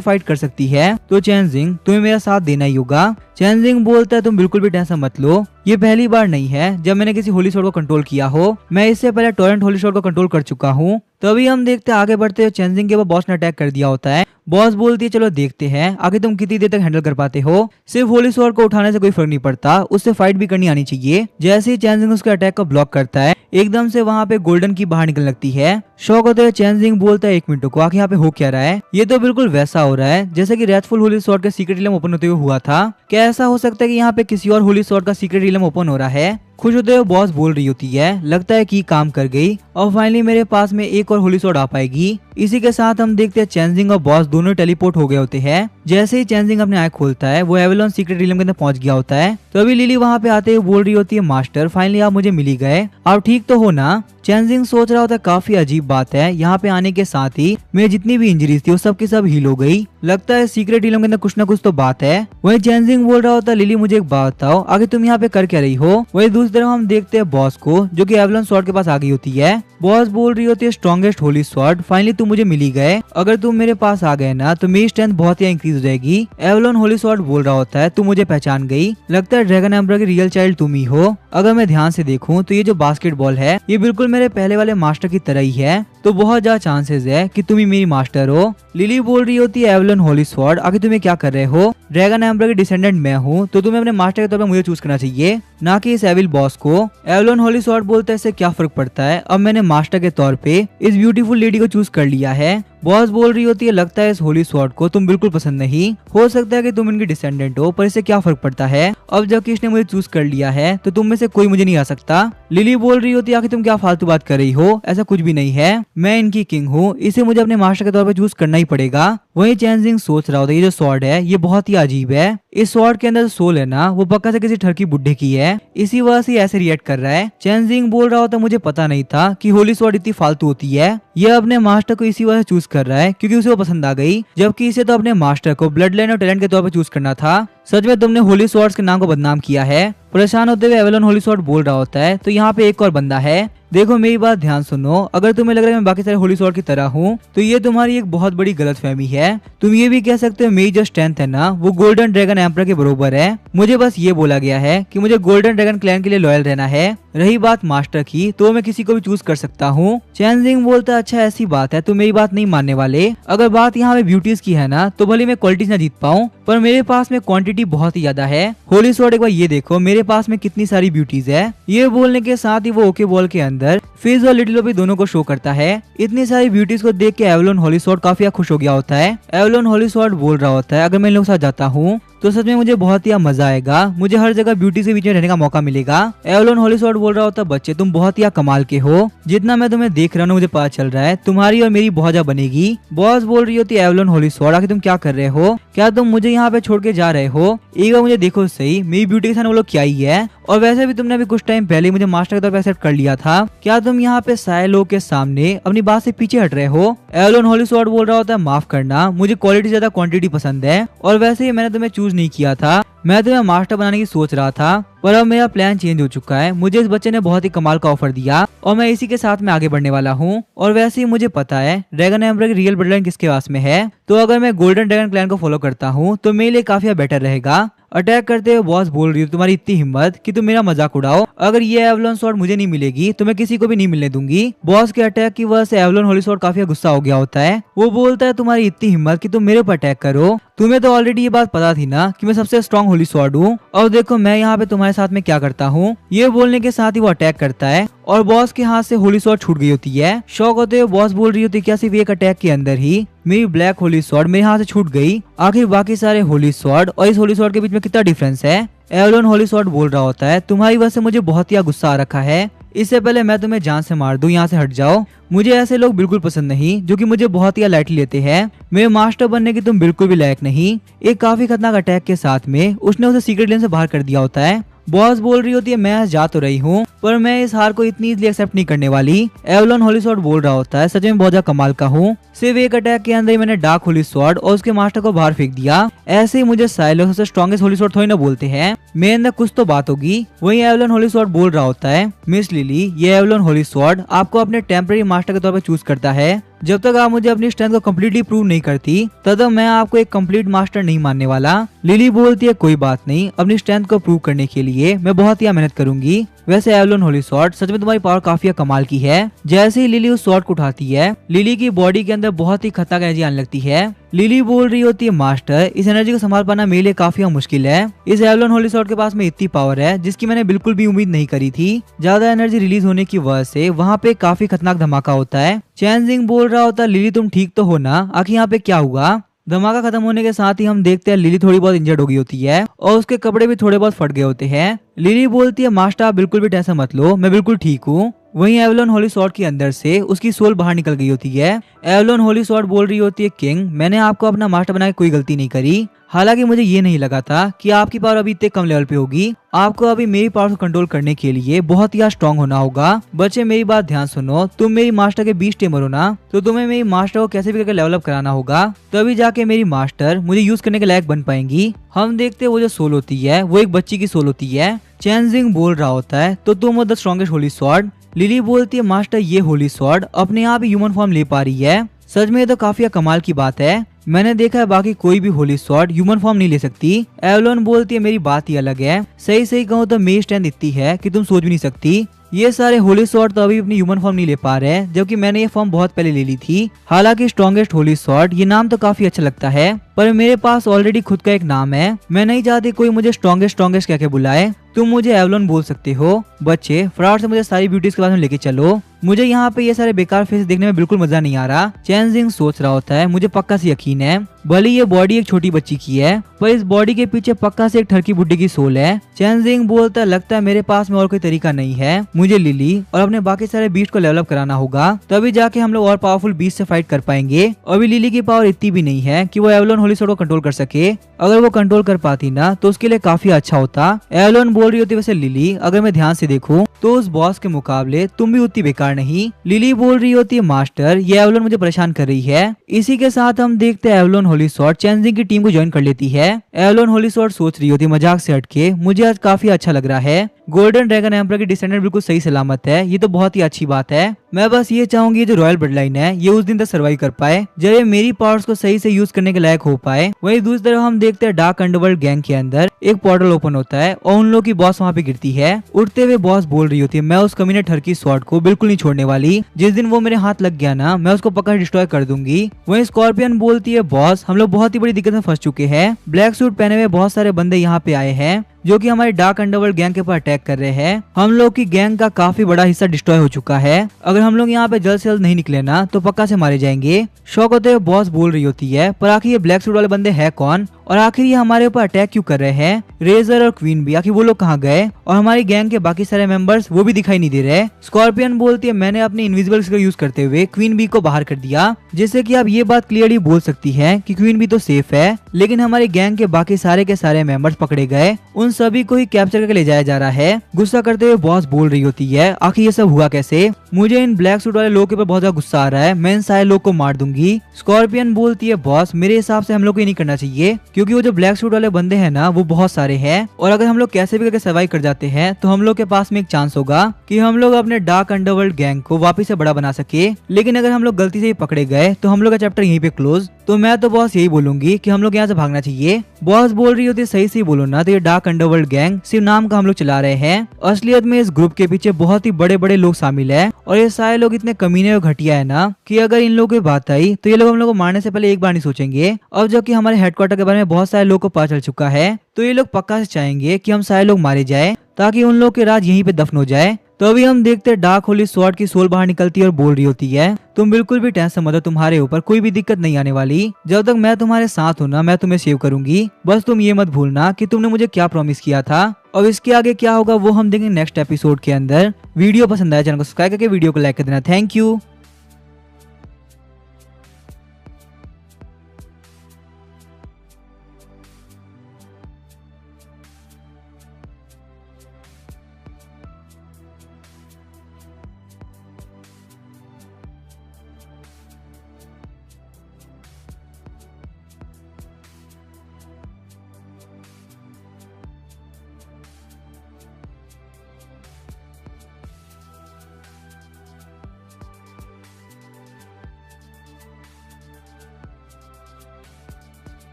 फाइट कर सकती है, तो चेंजिंग तुम्हें मेरा साथ देना ही होगा। चेंजिंग बोलता है तुम बिल्कुल भी टेंशन मत लो, ये पहली बार नहीं है जब मैंने किसी होली स्वॉर्ड को कंट्रोल किया हो, मैं इससे पहले टोरेंट होली स्वॉर्ड को कंट्रोल कर चुका हूँ। तभी हम देखते हैं आगे बढ़ते हुए चेंजिंग के ऊपर बॉस ने अटैक कर दिया होता है। बॉस बोलती है चलो देखते हैं आगे तुम कितनी देर तक हैंडल कर पाते हो, सिर्फ होली स्वॉर्ड को उठाने से कोई फर्क नहीं पड़ता, उससे फाइट भी करनी आनी चाहिए। जैसे ही चेंजिंग उसके अटैक को ब्लॉक करता है एकदम से वहाँ पे गोल्डन की बाहर निकल लगती है। शॉक होते हुए चेंजिंग बोलता है 1 मिनट को आखिर यहाँ पे हो क्या रहा है, ये तो बिल्कुल वैसा हो रहा है जैसे कि रेथफुल होली स्वॉर्ड का सीक्रेट रियलम ओपन होते हुए हुआ था, क्या ऐसा हो सकता है कि यहाँ पे किसी और होली स्वॉर्ड का सीक्रेट रियलम ओपन हो रहा है। खुश होते हुए बॉस बोल रही होती है लगता है कि काम कर गई और फाइनली मेरे पास में एक और होली स्वॉर्ड आ पाएगी। इसी के साथ हम देखते हैं चेंजिंग और बॉस दोनों टेलीपोर्ट हो गए होते हैं। जैसे ही चेंजिंग अपने आँख खोलता है वो एवलॉन सीक्रेट रियलम के अंदर पहुंच गया होता है। तो अभी लिली वहाँ पे आते हुए बोल रही होती है मास्टर फाइनली आप मुझे मिल ही गए, आप ठीक तो हो ना। चेंजिंग सोच रहा होता है काफी अजीब बात है, यहाँ पे आने के साथ ही मेरी जितनी भी इंजरीज थी वो सब की सब हील हो गई, लगता है सीक्रेट रियलम के अंदर कुछ ना कुछ तो बात है। वही चेंजिंग बोल रहा होता है लिली मुझे एक बात बताओ आगे तुम यहाँ पे कर क्या रही हो। वही दूसरी तरफ हम देखते हैं बॉस को जो कि एवलॉन स्वॉर्ड के पास आ गई होती है। बॉस बोल रही होती है स्ट्रॉन्गेस्ट होली स्वॉर्ड फाइनली तुम मुझे मिली गए, अगर तुम मेरे पास आ गए ना तो मेरी स्ट्रेंथ बहुत ही इंक्रीज हो जाएगी। एवलॉन होली स्वॉर्ड बोल रहा होता है तुम मुझे पहचान गई, लगता है ड्रैगन एम्पर की रियल चाइल्ड तुम ही हो। अगर मैं ध्यान से देखूं तो ये जो बास्केटबॉल है ये बिल्कुल मेरे पहले वाले मास्टर की तरह ही है, तो बहुत ज्यादा चांसेस है कि तुम ही मेरी मास्टर हो। लिली बोल रही होती है एवलॉन होली स्वॉर्ड आखिर तुम्हें क्या कर रहे हो, ड्रैगन एम्पर के डिसेंडेंट मैं हूँ तो तुम्हें अपने मास्टर के तौर पर मुझे चूज करना चाहिए ना कि इस एविल बॉस को। एवलॉन होली स्वॉर्ड बोलता है इससे क्या फर्क पड़ता है, अब मैंने मास्टर के तौर पे इस ब्यूटीफुल लेडी को चूज कर लिया है। बॉस बोल रही होती है लगता है इस होली स्वॉर्ड को तुम बिल्कुल पसंद नहीं, हो सकता है कि तुम इनकी डिसेंडेंट हो पर इससे क्या फर्क पड़ता है, अब जबकि इसने मुझे चूज कर लिया है तो तुम में से कोई मुझे नहीं आ सकता। लिली बोल रही होती है आखिर तुम क्या फालतू बात कर रही हो, ऐसा कुछ भी नहीं है, मैं इनकी किंग हूँ, इसे मुझे अपने मास्टर के तौर पर चूज करना ही पड़ेगा। वही चेंजिंग सोच रहा होता है ये जो स्वॉर्ड है ये बहुत ही अजीब है, इस स्वॉर्ड के अंदर जो सोल है ना वो पक्का से किसी ठरकी बुड्ढे की है, इसी वजह से ऐसे रिएक्ट कर रहा है। चेंजिंग बोल रहा होता मुझे पता नहीं था कि होली स्वॉर्ड इतनी फालतू होती है, ये अपने मास्टर को इसी वजह से चूज कर रहा है क्योंकि उसे वो पसंद आ गई, जबकि इसे तो अपने मास्टर को ब्लड लाइन और टैलेंट के तौर पर चूज करना था। सच में तुमने होली स्वॉर्ड्स के नाम को बदनाम किया है। परेशान होते हुए एवलॉन होली स्वॉर्ड बोल रहा होता है तो यहाँ पे एक और बंदा है, देखो मेरी बात ध्यान सुनो, अगर तुम्हें लग रहा है मैं बाकी सारे होली स्वॉर्ड की तरह हूँ तो ये तुम्हारी एक बहुत बड़ी गलतफहमी है। तुम ये भी कह सकते हो मेरी जो स्ट्रेंथ है ना वो गोल्डन ड्रैगन एम्पर के बराबर है, मुझे बस ये बोला गया है कि मुझे गोल्डन ड्रैगन क्लैन के लिए लॉयल रहना है। रही बात मास्टर की तो मैं किसी को भी चूज कर सकता हूँ। चेंजिंग बोलता है अच्छा ऐसी बात है, तुम मेरी बात नहीं मानने वाले, अगर बात यहाँ पे ब्यूटीज की है ना तो भले मैं क्वालिटीज ना जीत पाऊँ पर मेरे पास में क्वांटिटी क्वांटिटी बहुत ही ज्यादा है। होली स्वॉर्ड एक बार ये देखो मेरे पास में कितनी सारी ब्यूटीज है। ये बोलने के साथ ही वो ओके बॉल के अंदर फिज और लिटिल भी दोनों को शो करता है। इतनी सारी ब्यूटीज को देख के एवलोन होली स्वॉर्ड काफी खुश हो गया होता है। एवलोन होली स्वॉर्ड बोल रहा होता है अगर मैं इन लोगों के साथ जाता हूँ तो सच में मुझे बहुत ही मजा आएगा, मुझे हर जगह ब्यूटी के बीच में रहने का मौका मिलेगा। एवलोन होली स्वॉर्ड बोल रहा होता बच्चे तुम बहुत ही कमाल के हो, जितना मैं तुम्हें देख रहा हूँ मुझे पता चल रहा है तुम्हारी और मेरी बहुत ज्यादा बनेगी। बॉस बोल रही होती है एवलोन होली स्वॉर्ड आखिर तुम क्या कर रहे हो, क्या तुम मुझे यहाँ पे छोड़ के जा रहे हो, एक बार मुझे देखो सही मेरी ब्यूटी के साथ वो लोग क्या ही है। और वैसे भी तुमने अभी कुछ टाइम पहले मुझे मास्टर के तौर पर एक्सेप्ट कर लिया था, क्या तुम यहाँ पे सारे लोग के सामने अपनी बात से पीछे हट रहे हो। एवलोन होली स्वॉर्ड बोल रहा होता है माफ करना मुझे क्वालिटी ज्यादा क्वांटिटी पसंद है और वैसे ही मैंने तुम्हें चूज नहीं किया था, मैं तुम्हें मास्टर बनाने की सोच रहा था पर अब मेरा प्लान चेंज हो चुका है। मुझे इस बच्चे ने बहुत ही कमाल का ऑफर दिया और मैं इसी के साथ में आगे बढ़ने वाला हूँ। और वैसे ही मुझे पता है ड्रैगन एम्बर की रियल ब्लड लाइन किसके पास में है, तो अगर मैं गोल्डन ड्रैगन क्लैन को फॉलो करता हूँ तो मेरे लिए काफी बेटर रहेगा। अटैक करते हुए बॉस बोल रही है तुम्हारी इतनी हिम्मत कि तुम मेरा मजाक उड़ाओ, अगर ये एवलोन स्वॉर्ड मुझे नहीं मिलेगी तो मैं किसी को भी नहीं मिलने दूंगी। बॉस के अटैक की वजह से एवलोन होली स्वॉर्ड काफी गुस्सा हो गया होता है। वो बोलता है तुम्हारी इतनी हिम्मत कि तुम मेरे ऊपर अटैक करो, तुम्हें तो ऑलरेडी ये बात पता थी ना कि मैं सबसे स्ट्रॉन्ग होली स्वॉर्ड हूँ, और देखो मैं यहाँ पे तुम्हारे साथ में क्या करता हूँ। ये बोलने के साथ ही वो अटैक करता है और बॉस के हाथ से होली स्वॉर्ड छूट गई होती है। शॉक होते हुए बॉस बोल रही होती है क्या सिर्फ एक अटैक के अंदर ही मेरी ब्लैक होली स्वॉर्ड मेरे हाथ से छूट गई, आखिर बाकी सारे होली स्वॉर्ड और इस होली स्वॉर्ड के बीच में कितना डिफरेंस है। एवलोन होली स्वॉर्ड बोल रहा होता है तुम्हारी वजह से मुझे बहुत ही गुस्सा आ रखा है, इससे पहले मैं तुम्हें जान से मार दूं, यहाँ से हट जाओ। मुझे ऐसे लोग बिल्कुल पसंद नहीं जो कि मुझे बहुत ही लाइटली लेते हैं, मेरे मास्टर बनने की तुम बिल्कुल भी लायक नहीं। एक काफी खतरनाक अटैक के साथ में उसने उसे सीक्रेट लेन से बाहर कर दिया होता है। बॉस बोल रही होती है मैं जा तो रही हूँ पर मैं इस हार को इतनी इजीली एक्सेप्ट नहीं करने वाली। एवलोन होली स्वॉर्ड बोल रहा होता है सच में बहुत ज्यादा कमाल का हूँ, सिर्फ एक अटैक के अंदर ही मैंने डार्क होली स्वॉर्ड और उसके मास्टर को बाहर फेंक दिया। ऐसे ही मुझे सारे लोग सबसे स्ट्रॉन्गेस्ट होली स्वॉर्ड थोड़ी ना बोलते हैं, मेरे अंदर कुछ तो बात होगी। वहीं एवलोन होली स्वॉर्ड बोल रहा होता है मिस लिली ये एवलोन होली स्वॉर्ड आपको अपने टेम्पररी मास्टर के तौर पर चूज करता है, जब तक आप मुझे अपनी स्ट्रेंथ को कम्प्लीटली प्रूव नहीं करती तब तक मैं आपको एक कंप्लीट मास्टर नहीं मानने वाला। लिली बोलती है कोई बात नहीं, अपनी स्ट्रेंथ को प्रूव करने के लिए मैं बहुत ही मेहनत करूंगी। वैसे एवलोन होली स्वॉर्ड सच में तुम्हारी पावर काफी कमाल की है। जैसे ही लिली उस स्वॉर्ड को उठाती है लिली की बॉडी के अंदर बहुत ही खतरनाक एनर्जी आने लगती है। लिली बोल रही होती है मास्टर इस एनर्जी को संभाल पाना मेरे लिए काफी मुश्किल है, इस एवलोन होली स्वॉर्ड के पास में इतनी पावर है जिसकी मैंने बिल्कुल भी उम्मीद नहीं करी थी। ज्यादा एनर्जी रिलीज होने की वजह से वहाँ पे काफी खतरनाक धमाका होता है। चैनजिंग बोल रहा होता है लिली तुम ठीक तो हो ना, आखिर यहाँ पे क्या हुआ। धमाका खत्म होने के साथ ही हम देखते हैं लिली थोड़ी बहुत इंजर्ड हो गई होती है और उसके कपड़े भी थोड़े बहुत फट गए होते हैं। लिली बोलती है मास्टर आप बिल्कुल भी टेंशन मत लो, मैं बिल्कुल ठीक हूँ। वहीं एवलोन होली स्वॉर्ड के अंदर से उसकी सोल बाहर निकल गई होती है। एवलोन होली स्वॉर्ड बोल रही होती है किंग मैंने आपको अपना मास्टर बनाने की कोई गलती नहीं करी, हालांकि मुझे ये नहीं लगा था कि आपकी पावर अभी इतने कम लेवल पे होगी, आपको अभी मेरी पावर को कंट्रोल करने के लिए बहुत ही स्ट्रॉन्ग होना होगा। बच्चे मेरी बात ध्यान सुनो, तुम मेरी मास्टर के 20 टेमर हो ना, तो तुम्हें मेरी मास्टर को कैसे भी करके लेवल अप कराना होगा, तभी जाके मेरी मास्टर मुझे यूज करने के लायक बन पाएंगी। हम देखते वो जो सोल होती है वो एक बच्ची की सोल होती है। चैनजिंग बोल रहा होता है तो तुम हो the strongest Holi sword. Lily बोलती है मास्टर ये होली स्वॉर्ड अपने आप ही ह्यूमन फॉर्म ले पा रही है, सच में ये तो काफी कमाल की बात है, मैंने देखा है बाकी कोई भी होली स्वॉर्ड ह्यूमन फॉर्म नहीं ले सकती। एवलोन बोलती है मेरी बात ही अलग है, सही सही कहूँ तो मेरी स्ट्रेंथ इतनी है कि तुम सोच भी नहीं सकती। ये सारे होली स्वॉर्ड तो अभी अपनी ह्यूमन फॉर्म नहीं ले पा रहे हैं, जबकि मैंने ये फॉर्म बहुत पहले ले ली थी। हालांकि स्ट्रॉन्गेस्ट होली स्वॉर्ड ये नाम तो काफी अच्छा लगता है, पर मेरे पास ऑलरेडी खुद का एक नाम है, मैं नहीं चाहती कोई मुझे स्ट्रॉन्गेस्ट कह के बुलाए, तुम मुझे एवलोन बोल सकते हो। बच्चे फटाफट से मुझे सारी ब्यूटीज के बारे में लेके चलो, मुझे यहाँ पे ये सारे बेकार फेस देखने में बिल्कुल मजा नहीं आ रहा। चैनजिंग सोच रहा होता है मुझे पक्का से यकीन है भले ये बॉडी एक छोटी बच्ची की है पर इस बॉडी के पीछे पक्का से एक ठरकी बुड्ढी की सोल है। चैनजिंग बोलता है लगता है मेरे पास में और कोई तरीका नहीं है, मुझे लिली और अपने बाकी सारे बीस्ट को डेवलप कराना होगा, तभी जाके हम लोग और पावरफुल बीस्ट से फाइट कर पाएंगे। अभी लिली की पावर इतनी भी नहीं है कि वो एवलोन होली स्वॉर्ड को कंट्रोल कर सके, अगर वो कंट्रोल कर पाती ना तो उसके लिए काफी अच्छा होता। एवलोन बोल रही होती वैसे लिली अगर मैं ध्यान से देखूं तो उस बॉस के मुकाबले तुम भी उतनी बेकार नहीं। लिली बोल रही होती है मास्टर ये एवलोन मुझे परेशान कर रही है। इसी के साथ हम देखते हैं एवलोन होली स्वॉर्ड चैनजिंग की टीम को ज्वाइन कर लेती है। एवलोन होली स्वॉर्ड सोच रही होती मजाक से हटके मुझे आज काफी अच्छा लग रहा है, गोल्डन ड्रैगन एम्पर की डिसेंडेंट बिल्कुल सही सलामत है, ये तो बहुत ही अच्छी बात है। मैं बस ये चाहूंगी जो रॉयल ब्लड लाइन है ये उस दिन तक सर्वाइव कर पाए जब ये मेरी पावर्स को सही से यूज करने के लायक हो पाए। वहीं दूसरी तरफ हम देखते हैं डार्क अंडरवर्ल्ड गैंग के अंदर एक पोर्टल ओपन होता है और उन लोगों की बॉस वहाँ पे गिरती है। उठते हुए बॉस बोल रही होती है, मैं उस कमीने ठरकी स्वॉर्ड को बिल्कुल नहीं छोड़ने वाली, जिस दिन वो मेरे हाथ लग गया ना मैं उसको पकड़ डिस्ट्रॉय कर दूंगी। वहीं स्कॉर्पियन बोलती है, बॉस हम लोग बहुत ही बड़ी दिक्कत में फंस चुके हैं, ब्लैक सूट पहने हुए बहुत सारे बंदे यहाँ पे आए हैं जो कि हमारे डार्क अंडरवर्ल्ड गैंग के ऊपर अटैक कर रहे हैं। हम लोग की गैंग का काफी बड़ा हिस्सा डिस्ट्रॉय हो चुका है, अगर हम लोग यहाँ पे जल्द से जल्द नहीं निकले ना तो पक्का से मारे जाएंगे। शौक होते हुए बॉस बोल रही होती है, पर आखिर ये ब्लैक सूट वाले बंदे हैं कौन और आखिर ये हमारे ऊपर अटैक क्यों कर रहे हैं? रेजर और क्वीन भी आखिर वो लोग कहाँ गए और हमारी गैंग के बाकी सारे मेंबर्स वो भी दिखाई नहीं दे रहे। स्कॉर्पियन बोलती है, मैंने अपनी इनविजिबल स्किल यूज करते हुए क्वीन बी को बाहर कर दिया, जिससे कि आप ये बात क्लियरली बोल सकती है कि क्वीन बी तो सेफ है, लेकिन हमारी गैंग के बाकी सारे के सारे मेंबर्स पकड़े गए, उन सभी को ही कैप्चर करके ले जाया जा रहा है। गुस्सा करते हुए बॉस बोल रही होती है, आखिर ये सब हुआ कैसे? मुझे इन ब्लैक सूट वाले लोगों के ऊपर बहुत ज्यादा गुस्सा आ रहा है, मैं इन सारे लोग को मार दूंगी। स्कॉर्पियन बोलती है, बॉस मेरे हिसाब से हम लोग को ये नहीं करना चाहिए, क्योंकि वो जो ब्लैक सूट वाले बंदे हैं ना वो बहुत सारे हैं और अगर हम लोग कैसे भी करके सर्वाइव कर जाते हैं तो हम लोग के पास में एक चांस होगा कि हम लोग अपने डार्क अंडरवर्ल्ड गैंग को वापस से बड़ा बना सके। लेकिन अगर हम लोग गलती से ही पकड़े गए तो हम लोग का चैप्टर यहीं पे क्लोज। तो मैं तो बॉस यही बोलूंगी कि हम लोग यहाँ से भागना चाहिए। बॉस बोल रही होती है, सही सही बोलो ना, तो ये डार्क अंडरवर्ल्ड गैंग सिर्फ नाम का हम लोग चला रहे हैं, असलियत में इस ग्रुप के पीछे बहुत ही बड़े बड़े लोग शामिल है और ये सारे लोग इतने कमीने और घटिया है ना कि अगर इन लोगों की बात आई तो ये लोग हम लोग को मारने से पहले एक बार नहीं सोचेंगे। अब जबकि हमारे हेडक्वार्टर के बारे में बहुत सारे लोगों को पता चल चुका है तो ये लोग पक्का से चाहेंगे कि हम सारे लोग मारे जाए ताकि उन लोग के राज यहीं पे दफन हो जाए। तो अभी हम देखते हैं डार्क होली स्वॉर्ड की सोल बाहर निकलती है और बोल रही होती है, तुम बिल्कुल भी टेंशन मत लो, तुम्हारे ऊपर कोई भी दिक्कत नहीं आने वाली, जब तक मैं तुम्हारे साथ हूँ ना मैं तुम्हें सेव करूंगी। बस तुम ये मत भूलना कि तुमने मुझे क्या प्रॉमिस किया था। और इसके आगे क्या होगा वो हम देखेंगे नेक्स्ट एपिसोड के अंदर। वीडियो पसंद आया चैनल को सब्सक्राइब करके वीडियो को लाइक कर देना। Thank you.